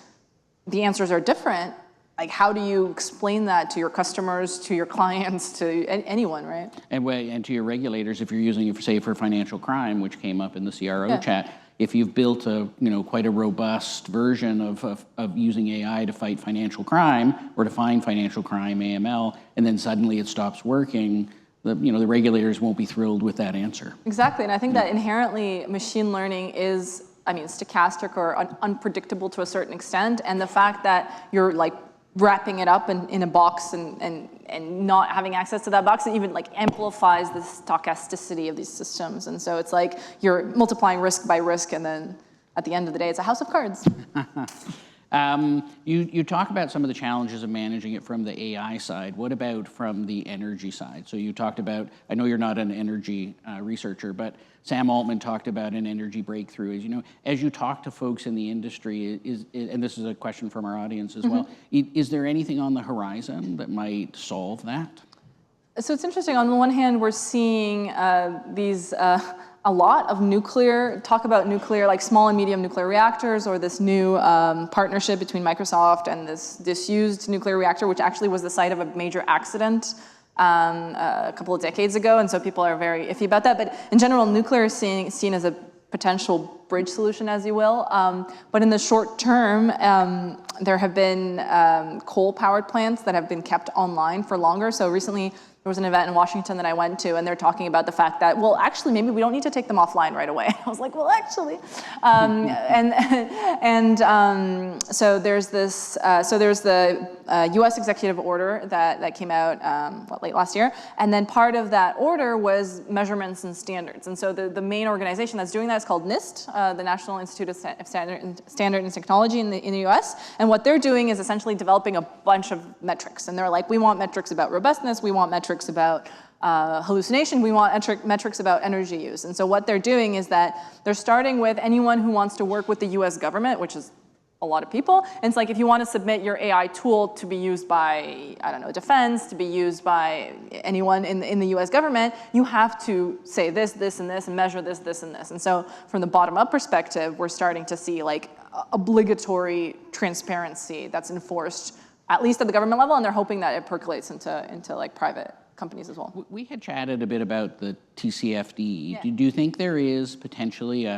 the answers are different, like, how do you explain that to your customers, to your clients, to anyone, right? And to your regulators, if you're using it, say, for financial crime, which came up in the CRO chat, if you've built a, quite a robust version of using AI to fight financial crime or to find financial crime, AML, and then suddenly it stops working, the regulators won't be thrilled with that answer. Exactly, and I think that inherently machine learning is, stochastic or unpredictable to a certain extent, and the fact that you're like wrapping it up in a box and not having access to that box, it even like amplifies the stochasticity of these systems. And so it's like you're multiplying risk by risk, and then at the end of the day, it's a house of cards. You talk about some of the challenges of managing it from the AI side. What about from the energy side? So you talked about, I know you're not an energy researcher, but Sam Altman talked about an energy breakthrough. As you talk to folks in the industry, and this is a question from our audience as well, is there anything on the horizon that might solve that? So it's interesting. On the one hand, we're seeing a lot of talk about nuclear, like small and medium nuclear reactors, or this new partnership between Microsoft and this disused nuclear reactor, which actually was the site of a major accident a couple of decades ago, and so people are very iffy about that. But in general, nuclear is seen as a potential bridge solution, as you will. But in the short term, there have been coal-powered plants that have been kept online for longer. So recently, there was an event in Washington that I went to, and they're talking about the fact that, well, actually, maybe we don't need to take them offline right away. I was like, well, actually. So there's this, there's the US executive order that came out, late last year. And then part of that order was measurements and standards. And so the main organization that's doing that is called NIST, the National Institute of Standard and Technology in the US. And what they're doing is essentially developing a bunch of metrics. And they're like, we want metrics about robustness, we want metrics about hallucination, we want metrics about energy use. And so what they're doing is that they're starting with anyone who wants to work with the US government, which is a lot of people. And it's like, if you want to submit your AI tool to be used by, defense, to be used by anyone in the US government, you have to say this, this, and this, and measure this, this, and this. And so from the bottom-up perspective, we're starting to see like obligatory transparency that's enforced, at least at the government level, and they're hoping that it percolates into like private companies as well. We had chatted a bit about the TCFD. Yeah. Do you think there is potentially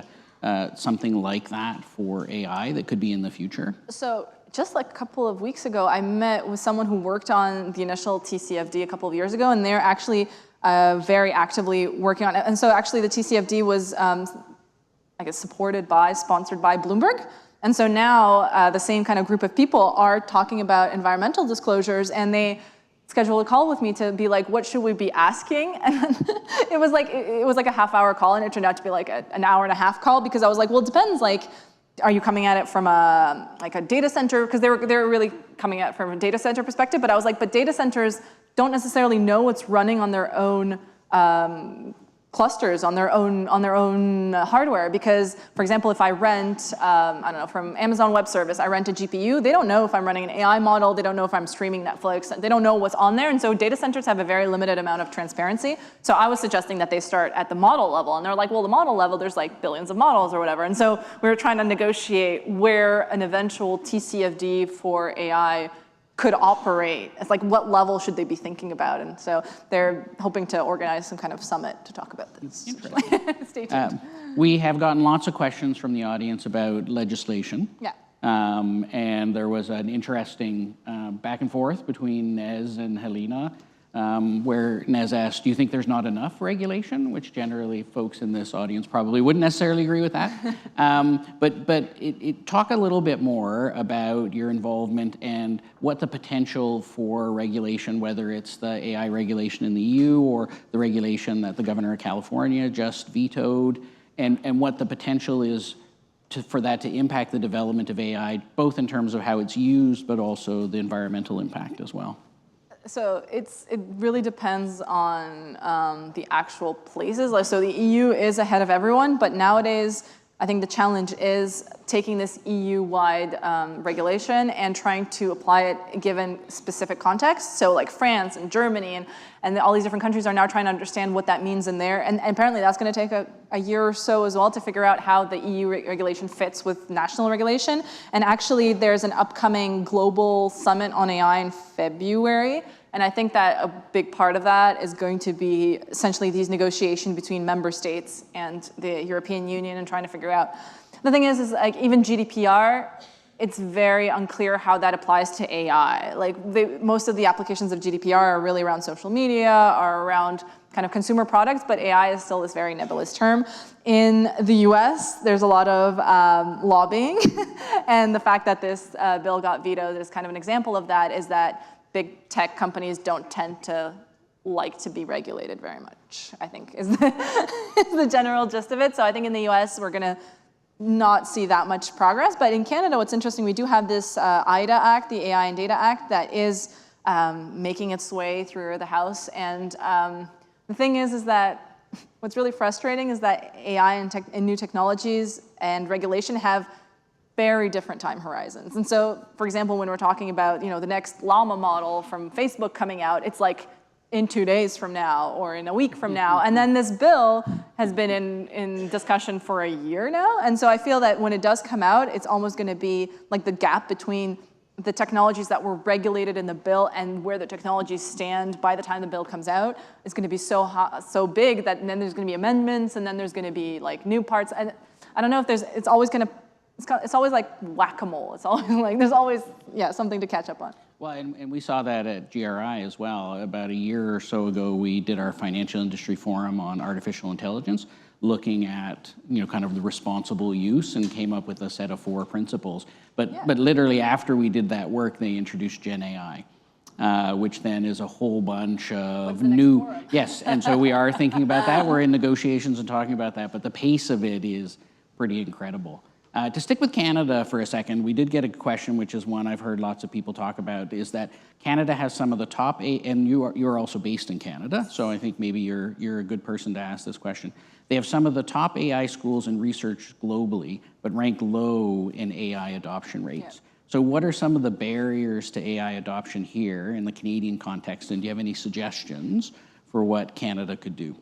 something like that for AI that could be in the future? So just like a couple of weeks ago, I met with someone who worked on the initial TCFD a couple of years ago, and they're actually very actively working on it. And so actually the TCFD was, sponsored by Bloomberg. And so now the same kind of group of people are talking about environmental disclosures, and they scheduled a call with me to be like, what should we be asking? And then it was like a half-hour call, and it turned out to be like an hour and a half call, because I was like, well, it depends. Like, are you coming at it from a data center? Because they were really coming at it from a data center perspective. But I was like, but data centers don't necessarily know what's running on their own clusters, on their own hardware. Because, for example, if I rent, from Amazon Web Service, I rent a GPU, they don't know if I'm running an AI model, they don't know if I'm streaming Netflix, they don't know what's on there. And so data centers have a very limited amount of transparency. So I was suggesting that they start at the model level. And they're like, well, the model level, there's like billions of models or whatever. And so we were trying to negotiate where an eventual TCFD for AI could operate. It's like, what level should they be thinking about? And so they're hoping to organize some kind of summit to talk about this. Stay tuned. We have gotten lots of questions from the audience about legislation. Yeah. And there was an interesting back and forth between Nez and Helena, where Nez asked, do you think there's not enough regulation? Which generally folks in this audience probably wouldn't necessarily agree with that. But talk a little bit more about your involvement and what the potential for regulation, whether it's the AI regulation in the EU or the regulation that the governor of California just vetoed, and what the potential is for that to impact the development of AI, both in terms of how it's used, but also the environmental impact as well. So it really depends on the actual places. So the EU is ahead of everyone, but nowadays I think the challenge is taking this EU-wide regulation and trying to apply it given specific context. So like France and Germany and all these different countries are now trying to understand what that means in there. And apparently that's going to take a year or so as well to figure out how the EU regulation fits with national regulation. And actually, there's an upcoming global summit on AI in February. And I think that a big part of that is going to be essentially these negotiations between member states and the European Union and trying to figure out. The thing is like even GDPR, it's very unclear how that applies to AI. Like most of the applications of GDPR are really around social media, are around kind of consumer products, but AI is still this very nebulous term. In the US, there's a lot of lobbying, and the fact that this bill got vetoed is kind of an example of that, is that big tech companies don't tend to like to be regulated very much, I think, is the general gist of it. So I think in the US, we're gonna not see that much progress. But in Canada, what's interesting, we do have this IDA Act, the AI and Data Act, that is making its way through the House. And the thing is that what's really frustrating is that AI and new technologies and regulation have very different time horizons. And so, for example, when we're talking about the next llama model from Facebook coming out, it's like in 2 days from now or in a week from now. And then this bill has been in discussion for a year now. And so I feel that when it does come out, it's almost going to be like the gap between the technologies that were regulated in the bill and where the technologies stand by the time the bill comes out is going to be so big that then there's going to be amendments and then there's going to be like new parts. And I don't know if it's always like whack-a-mole. It's always like there's always something to catch up on. Well, and we saw that at GRI as well. About a year or so ago, we did our financial industry forum on artificial intelligence, looking at kind of the responsible use, and came up with a set of 4 principles. But literally after we did that work, they introduced Gen AI, which then is a whole bunch of new. Yes, and so we are thinking about that. We're in negotiations and talking about that, but the pace of it is pretty incredible. To stick with Canada for a second, we did get a question, which is one I've heard lots of people talk about, is that Canada has some of the top and you're also based in Canada, so I think maybe you're a good person to ask this question. They have some of the top AI schools and research globally, but rank low in AI adoption rates. Yeah. So what are some of the barriers to AI adoption here in the Canadian context, and do you have any suggestions for what Canada could do?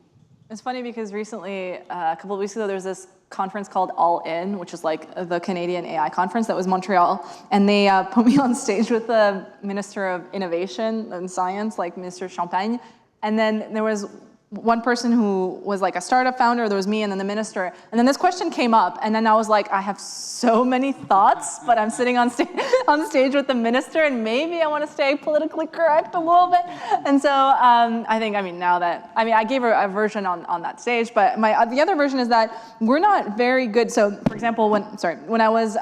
It's funny because recently, a couple of weeks ago, there was this conference called All In, which is like the Canadian AI conference that was Montreal. And they put me on stage with the Minister of Innovation and Science, like Minister Champagne. And then there was one person who was like a startup founder, there was me, and then the minister. And then this question came up, and then I was like, I have so many thoughts, but I'm sitting on stage with the minister, and maybe I want to stay politically correct a little bit. And so I gave her a version on that stage, but the other version is that we're not very good. So, for example, when I was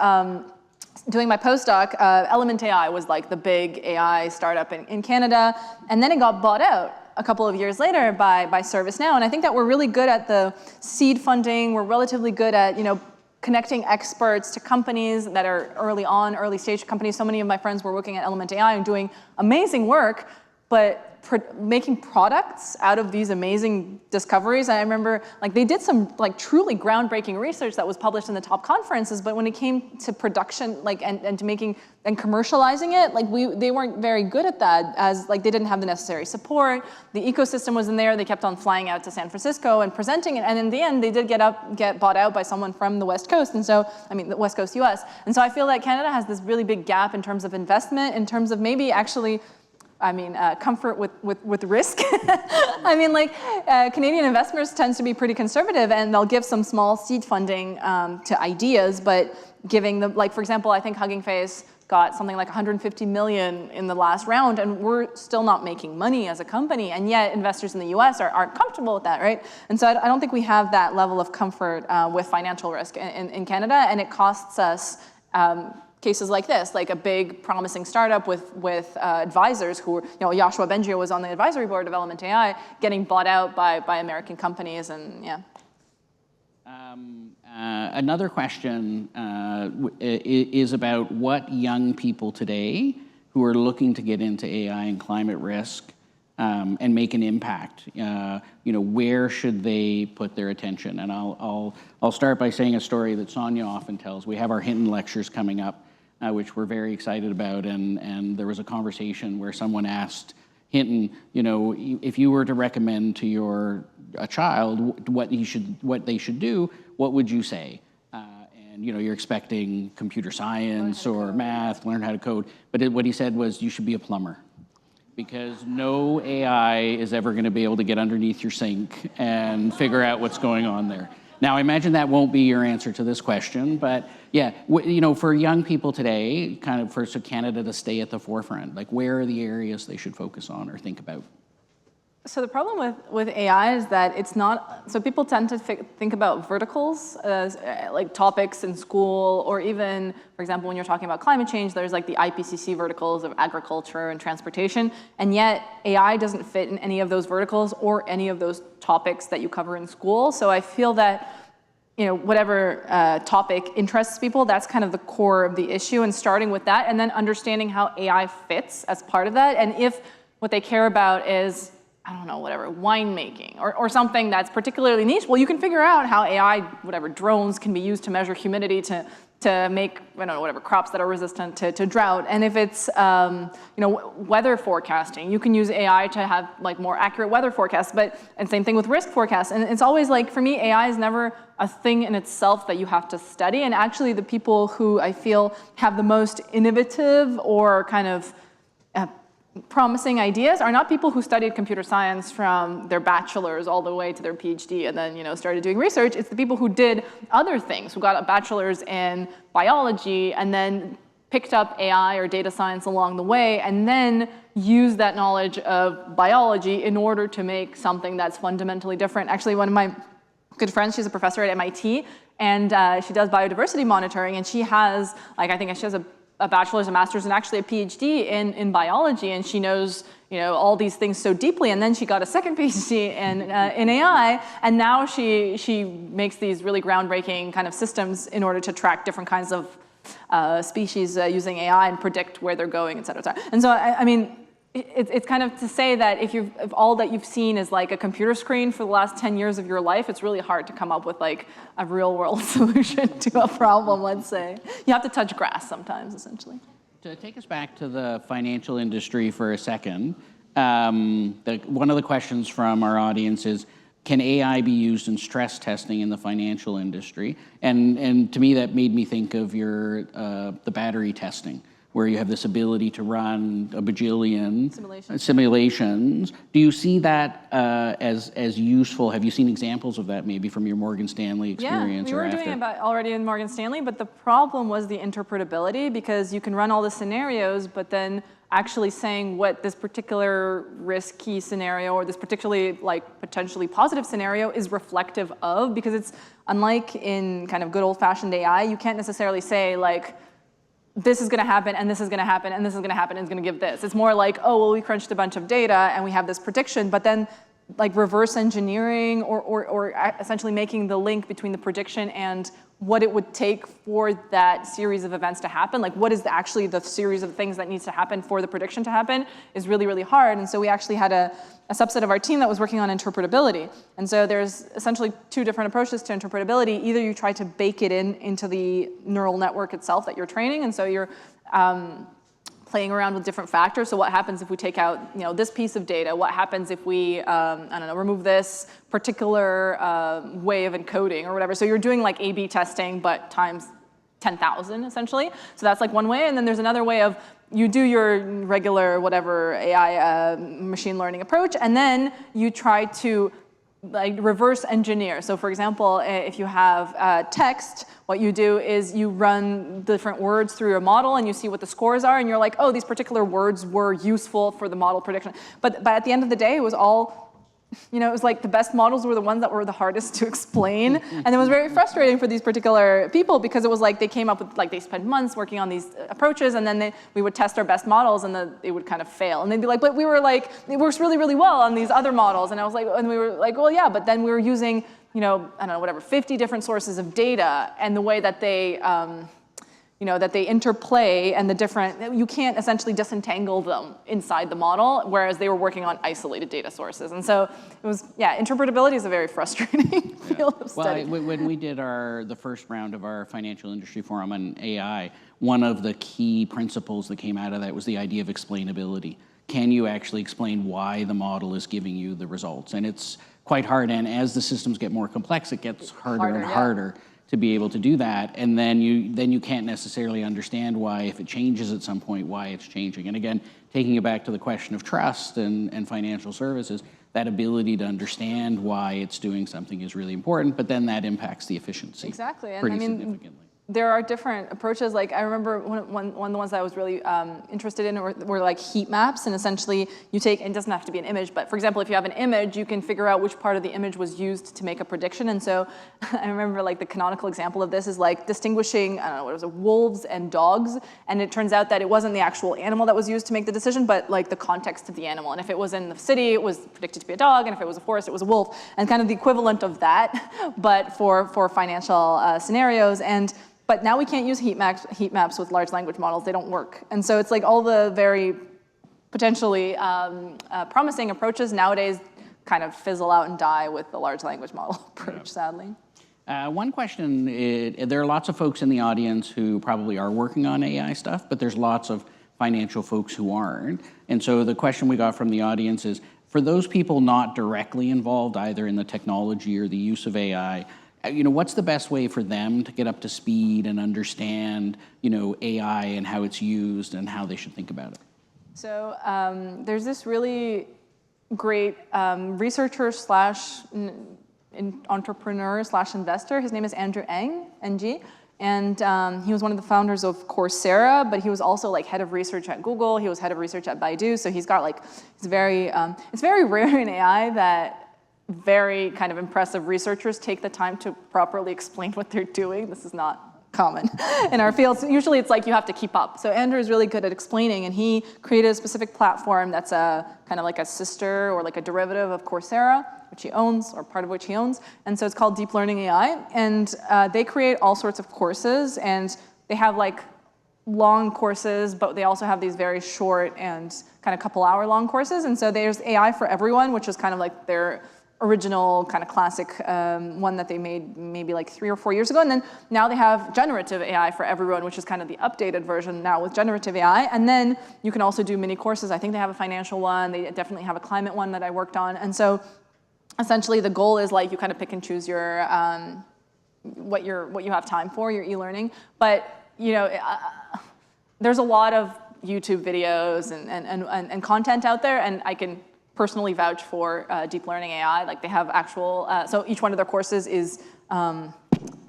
doing my postdoc, Element AI was like the big AI startup in Canada, and then it got bought out a couple of years later by ServiceNow. And I think that we're really good at the seed funding. We're relatively good at connecting experts to companies that are early stage companies. So many of my friends were working at Element AI and doing amazing work, but making products out of these amazing discoveries. I remember they did some truly groundbreaking research that was published in the top conferences, but when it came to production and to making and commercializing it, they weren't very good at that, as they didn't have the necessary support. The ecosystem wasn't there. They kept on flying out to San Francisco and presenting it, and in the end they did get bought out by someone from the West Coast, and so the West Coast US. And so I feel that Canada has this really big gap in terms of investment, in terms of maybe actually comfort with risk. Canadian investors tends to be pretty conservative, and they'll give some small seed funding to ideas, but giving them, for example, I think Hugging Face got something like 150 million in the last round, and we're still not making money as a company, and yet investors in the US aren't comfortable with that, right? And so I don't think we have that level of comfort with financial risk in Canada, and it costs us cases like this, like a big promising startup with advisors who were, Joshua Bengio was on the advisory board of Element AI, getting bought out by American companies, and yeah. Another question is about what young people today who are looking to get into AI and climate risk and make an impact, where should they put their attention? And I'll start by saying a story that Sonia often tells. We have our Hinton lectures coming up, which we're very excited about, and there was a conversation where someone asked, Hinton, if you were to recommend to a child what they should do, what would you say? And you're expecting computer science or math, learn how to code. But what he said was you should be a plumber, because no AI is ever going to be able to get underneath your sink and figure out what's going on there. Now, I imagine that won't be your answer to this question, but yeah, for young people today, kind of so Canada to stay at the forefront, like where are the areas they should focus on or think about? So the problem with AI is that it's not, so people tend to think about verticals as like topics in school, or even, for example, when you're talking about climate change, there's like the IPCC verticals of agriculture and transportation, and yet AI doesn't fit in any of those verticals or any of those topics that you cover in school. So I feel that whatever topic interests people, that's kind of the core of the issue, and starting with that, and then understanding how AI fits as part of that, and if what they care about is, I don't know, whatever, winemaking or something that's particularly niche, well, you can figure out how AI, whatever, drones can be used to measure humidity to make, I don't know, whatever, crops that are resistant to drought. And if it's, weather forecasting, you can use AI to have like more accurate weather forecasts, and same thing with risk forecasts. And it's always like, for me, AI is never a thing in itself that you have to study. And actually the people who I feel have the most innovative or kind of promising ideas are not people who studied computer science from their bachelor's all the way to their PhD and then started doing research. It's the people who did other things, who got a bachelor's in biology and then picked up AI or data science along the way, and then used that knowledge of biology in order to make something that's fundamentally different. Actually, one of my good friends, she's a professor at MIT, and she does biodiversity monitoring, and she has, I think she has a bachelor's, a master's, and actually a PhD in biology, and she knows all these things so deeply. And then she got a second PhD in AI, and now she makes these really groundbreaking kind of systems in order to track different kinds of species using AI and predict where they're going, et cetera, et cetera. And so I mean, it's kind of to say that if all that you've seen is like a computer screen for the last 10 years of your life, it's really hard to come up with like a real world solution to a problem, let's say. You have to touch grass sometimes, essentially. To take us back to the financial industry for a second, one of the questions from our audience is, can AI be used in stress testing in the financial industry? And to me, that made me think of the battery testing, where you have this ability to run a bajillion simulations. Do you see that as useful? Have you seen examples of that maybe from your Morgan Stanley experience? Yeah, we were doing it already in Morgan Stanley, but the problem was the interpretability, because you can run all the scenarios, but then actually saying what this particular risky scenario or this particularly potentially positive scenario is reflective of, because it's unlike in kind of good old-fashioned AI, you can't necessarily say this is going to happen, and this is going to happen, and this is going to happen, and it's going to give this. It's more like, oh, well, we crunched a bunch of data, and we have this prediction, but then reverse engineering or essentially making the link between the prediction and what it would take for that series of events to happen, what is actually the series of things that needs to happen for the prediction to happen, is really, really hard. And so we actually had a subset of our team that was working on interpretability. And so there's essentially two different approaches to interpretability. Either you try to bake it into the neural network itself that you're training, and so you're playing around with different factors. So what happens if we take out this piece of data? What happens if we remove this particular way of encoding or whatever? So you're doing A/B testing, but times 10,000 essentially. So that's one way. And then there's another way of you do your regular whatever AI machine learning approach, and then you try to reverse engineer. So for example, if you have text, what you do is you run different words through your model and you see what the scores are, and you're like, oh, these particular words were useful for the model prediction. But at the end of the day, it was all, it was the best models were the ones that were the hardest to explain. And it was very frustrating for these particular people, because it was they came up with, they spent months working on these approaches, and then we would test our best models, and then they would kind of fail. And they'd be like, but we were it works really, really well on these other models. And I was and we were well, yeah, but then we were using, I don't know, whatever, 50 different sources of data, and the way that they, that they interplay and the different, you can't essentially disentangle them inside the model, whereas they were working on isolated data sources. And so it was, interpretability is a very frustrating field of study. Well, when we did the first round of our financial industry forum on AI, one of the key principles that came out of that was the idea of explainability. can you actually explain why the model is giving you the results? And it's quite hard, and as the systems get more complex, it gets harder and harder to be able to do that, and then you can't necessarily understand why, if it changes at some point, why it's changing. And again, taking it back to the question of trust and financial services, that ability to understand why it's doing something is really important, but then that impacts the efficiency pretty significantly. There are different approaches. Like I remember one of the ones that I was really interested in were like heat maps, and essentially you take, and it doesn't have to be an image, but for example, if you have an image, you can figure out which part of the image was used to make a prediction. And so I remember like the canonical example of this is like distinguishing, I don't know, what was it, wolves and dogs, and it turns out that it wasn't the actual animal that was used to make the decision, but like the context of the animal. And if it was in the city, it was predicted to be a dog, and if it was a forest, it was a wolf, and kind of the equivalent of that, but for financial scenarios. But now we can't use heat maps with large language models. They don't work. And so it's like all the very potentially promising approaches nowadays kind of fizzle out and die with the large language model approach, sadly. One question, there are lots of folks in the audience who probably are working on AI stuff, but there's lots of financial folks who aren't. And so the question we got from the audience is, for those people not directly involved either in the technology or the use of AI, what's the best way for them to get up to speed and understand, AI and how it's used and how they should think about it? So there's this really great researcher slash entrepreneur slash investor. His name is Andrew Ng, and he was one of the founders of Coursera, but he was also like head of research at Google. He was head of research at Baidu. So he's got like, it's very rare in AI that very kind of impressive researchers take the time to properly explain what they're doing. This is not common in our field. So usually it's like you have to keep up. So Andrew is really good at explaining, and he created a specific platform that's a kind of like a sister or like a derivative of Coursera, which he owns, or part of which he owns. And so it's called Deep Learning AI. And they create all sorts of courses, and they have like long courses, but they also have these very short and kind of couple-hour long courses. And so there's AI for Everyone, which is kind of like their original kind of classic one that they made maybe like 3 or 4 years ago. And then now they have generative AI for Everyone, which is kind of the updated version now with generative AI. And then you can also do mini courses. I think they have a financial one. They definitely have a climate one that I worked on. And so essentially the goal is like you kind of pick and choose your what you have time for, your e-learning. But there's a lot of YouTube videos and content out there, and I can personally vouch for Deep Learning AI. Like they have actual, so each one of their courses is, I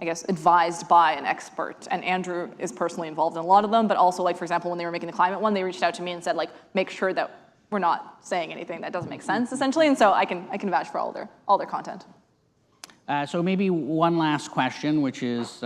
guess, advised by an expert. And Andrew is personally involved in a lot of them, but also like, for example, when they were making the climate one, they reached out to me and said like, make sure that we're not saying anything that doesn't make sense, essentially. And so I can vouch for all their content. So maybe one last question, which is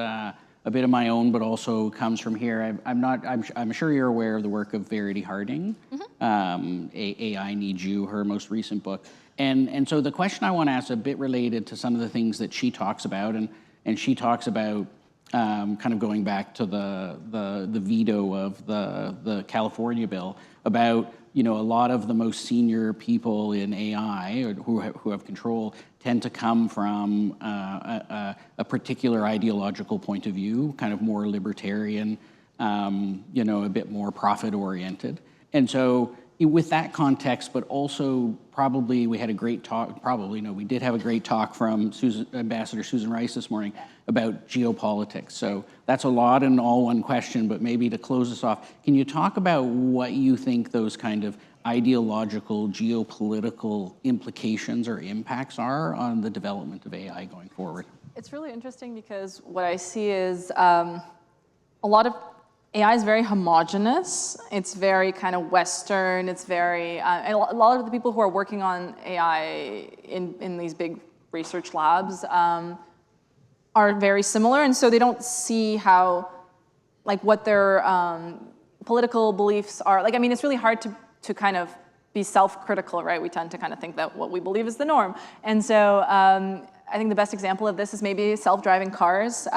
a bit of my own, but also comes from here. I'm sure you're aware of the work of Verity Harding, AI Needs You, her most recent book. And so the question I want to ask is a bit related to some of the things that she talks about, and she talks about kind of going back to the veto of the California bill about, a lot of the most senior people in AI or who have control tend to come from a particular ideological point of view, kind of more libertarian, a bit more profit-oriented. And so with that context, but also probably we had a great talk, we did have a great talk from Ambassador Susan Rice this morning about geopolitics. So that's a lot in all one question, but maybe to close this off, can you talk about what you think those kind of ideological, geopolitical implications or impacts are on the development of AI going forward? It's really interesting because what I see is a lot of AI is very homogenous. It's very kind of Western. It's very, a lot of the people who are working on AI in these big research labs are very similar. And so they don't see how, like what their political beliefs are. Like, I mean, it's really hard to kind of be self-critical, right? We tend to kind of think that what we believe is the norm. And so I think the best example of this is maybe self-driving cars. So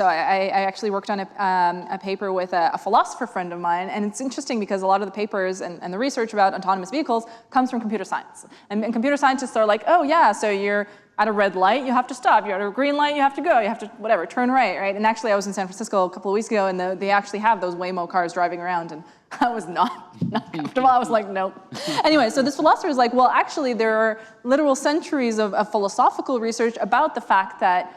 I actually worked on a paper with a philosopher friend of mine, and it's interesting because a lot of the papers and the research about autonomous vehicles comes from computer science. And computer scientists are like, oh yeah, so you're at a red light, you have to stop. You're at a green light, you have to go. You have to, whatever, turn right, right? And actually, I was in San Francisco a couple of weeks ago, and they actually have those Waymo cars driving around, and I was not comfortable. I was like, nope. Anyway, so this philosopher is like, well, actually, there are literal centuries of philosophical research about the fact that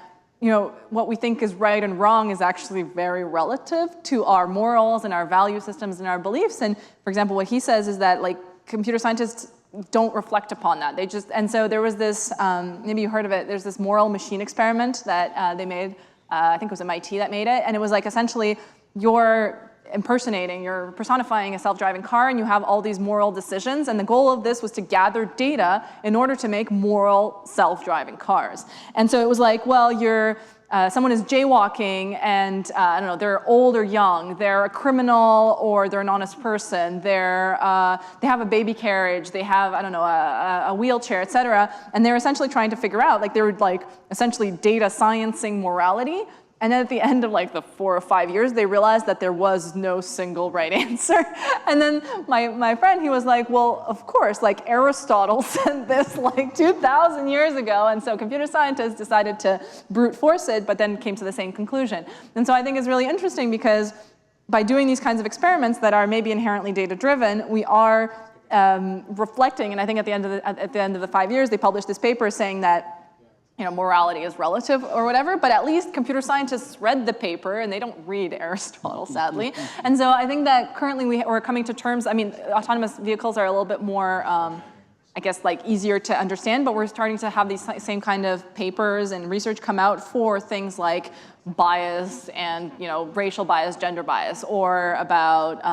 what we think is right and wrong is actually very relative to our morals and our value systems and our beliefs. And for example, what he says is that like computer scientists don't reflect upon that. And so there was this, maybe you heard of it, there's this moral machine experiment that they made, I think it was MIT that made it, and it was like essentially you're personifying a self-driving car, and you have all these moral decisions, and the goal of this was to gather data in order to make moral self-driving cars. And so it was like, well, someone is jaywalking, and I don't know, they're old or young, they're a criminal or they're an honest person, they have a baby carriage, they have, I don't know, a wheelchair, et cetera, and they're essentially trying to figure out, like they were like essentially data sciencing morality. And then at the end of like the 4 or 5 years, they realized that there was no single right answer. And then my friend, he was like, well, of course, like Aristotle said this like 2,000 years ago. And so computer scientists decided to brute force it, but then came to the same conclusion. And so I think it's really interesting because by doing these kinds of experiments that are maybe inherently data-driven, we are reflecting, and I think at the end of the 5 years, they published this paper saying that morality is relative or whatever, but at least computer scientists read the paper and they don't read Aristotle, sadly. And so I think that currently we're coming to terms, I mean, autonomous vehicles are a little bit more, I guess, like easier to understand, but we're starting to have these same kind of papers and research come out for things like bias and, racial bias, gender bias, or about,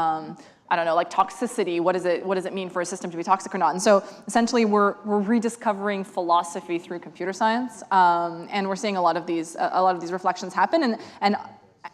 I don't know, like toxicity. What does it mean for a system to be toxic or not? And so essentially, we're rediscovering philosophy through computer science, and we're seeing a lot of these reflections happen. And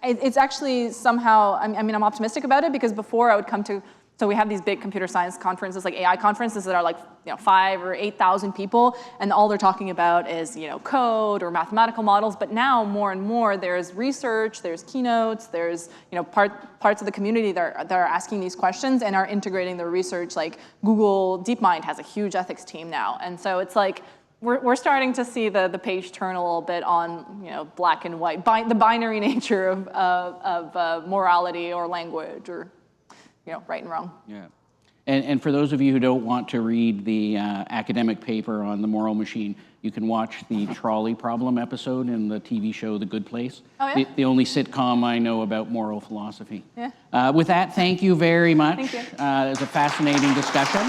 it's actually somehow, I mean, I'm optimistic about it because before I would come to. So we have these big computer science conferences, like AI conferences that are like 5,000 or 8,000 people, and all they're talking about is code or mathematical models. But now more and more, there's research, there's keynotes, there's parts of the community that are asking these questions and are integrating their research. Like Google DeepMind has a huge ethics team now, and so it's like we're starting to see the page turn a little bit on black and white, the binary nature of morality or language or. Right and wrong. Yeah. And for those of you who don't want to read the academic paper on the moral machine, you can watch the trolley problem episode in the TV show The Good Place. Oh, yeah? The only sitcom I know about moral philosophy. Yeah. With that, thank you very much. Thank you. It was a fascinating discussion.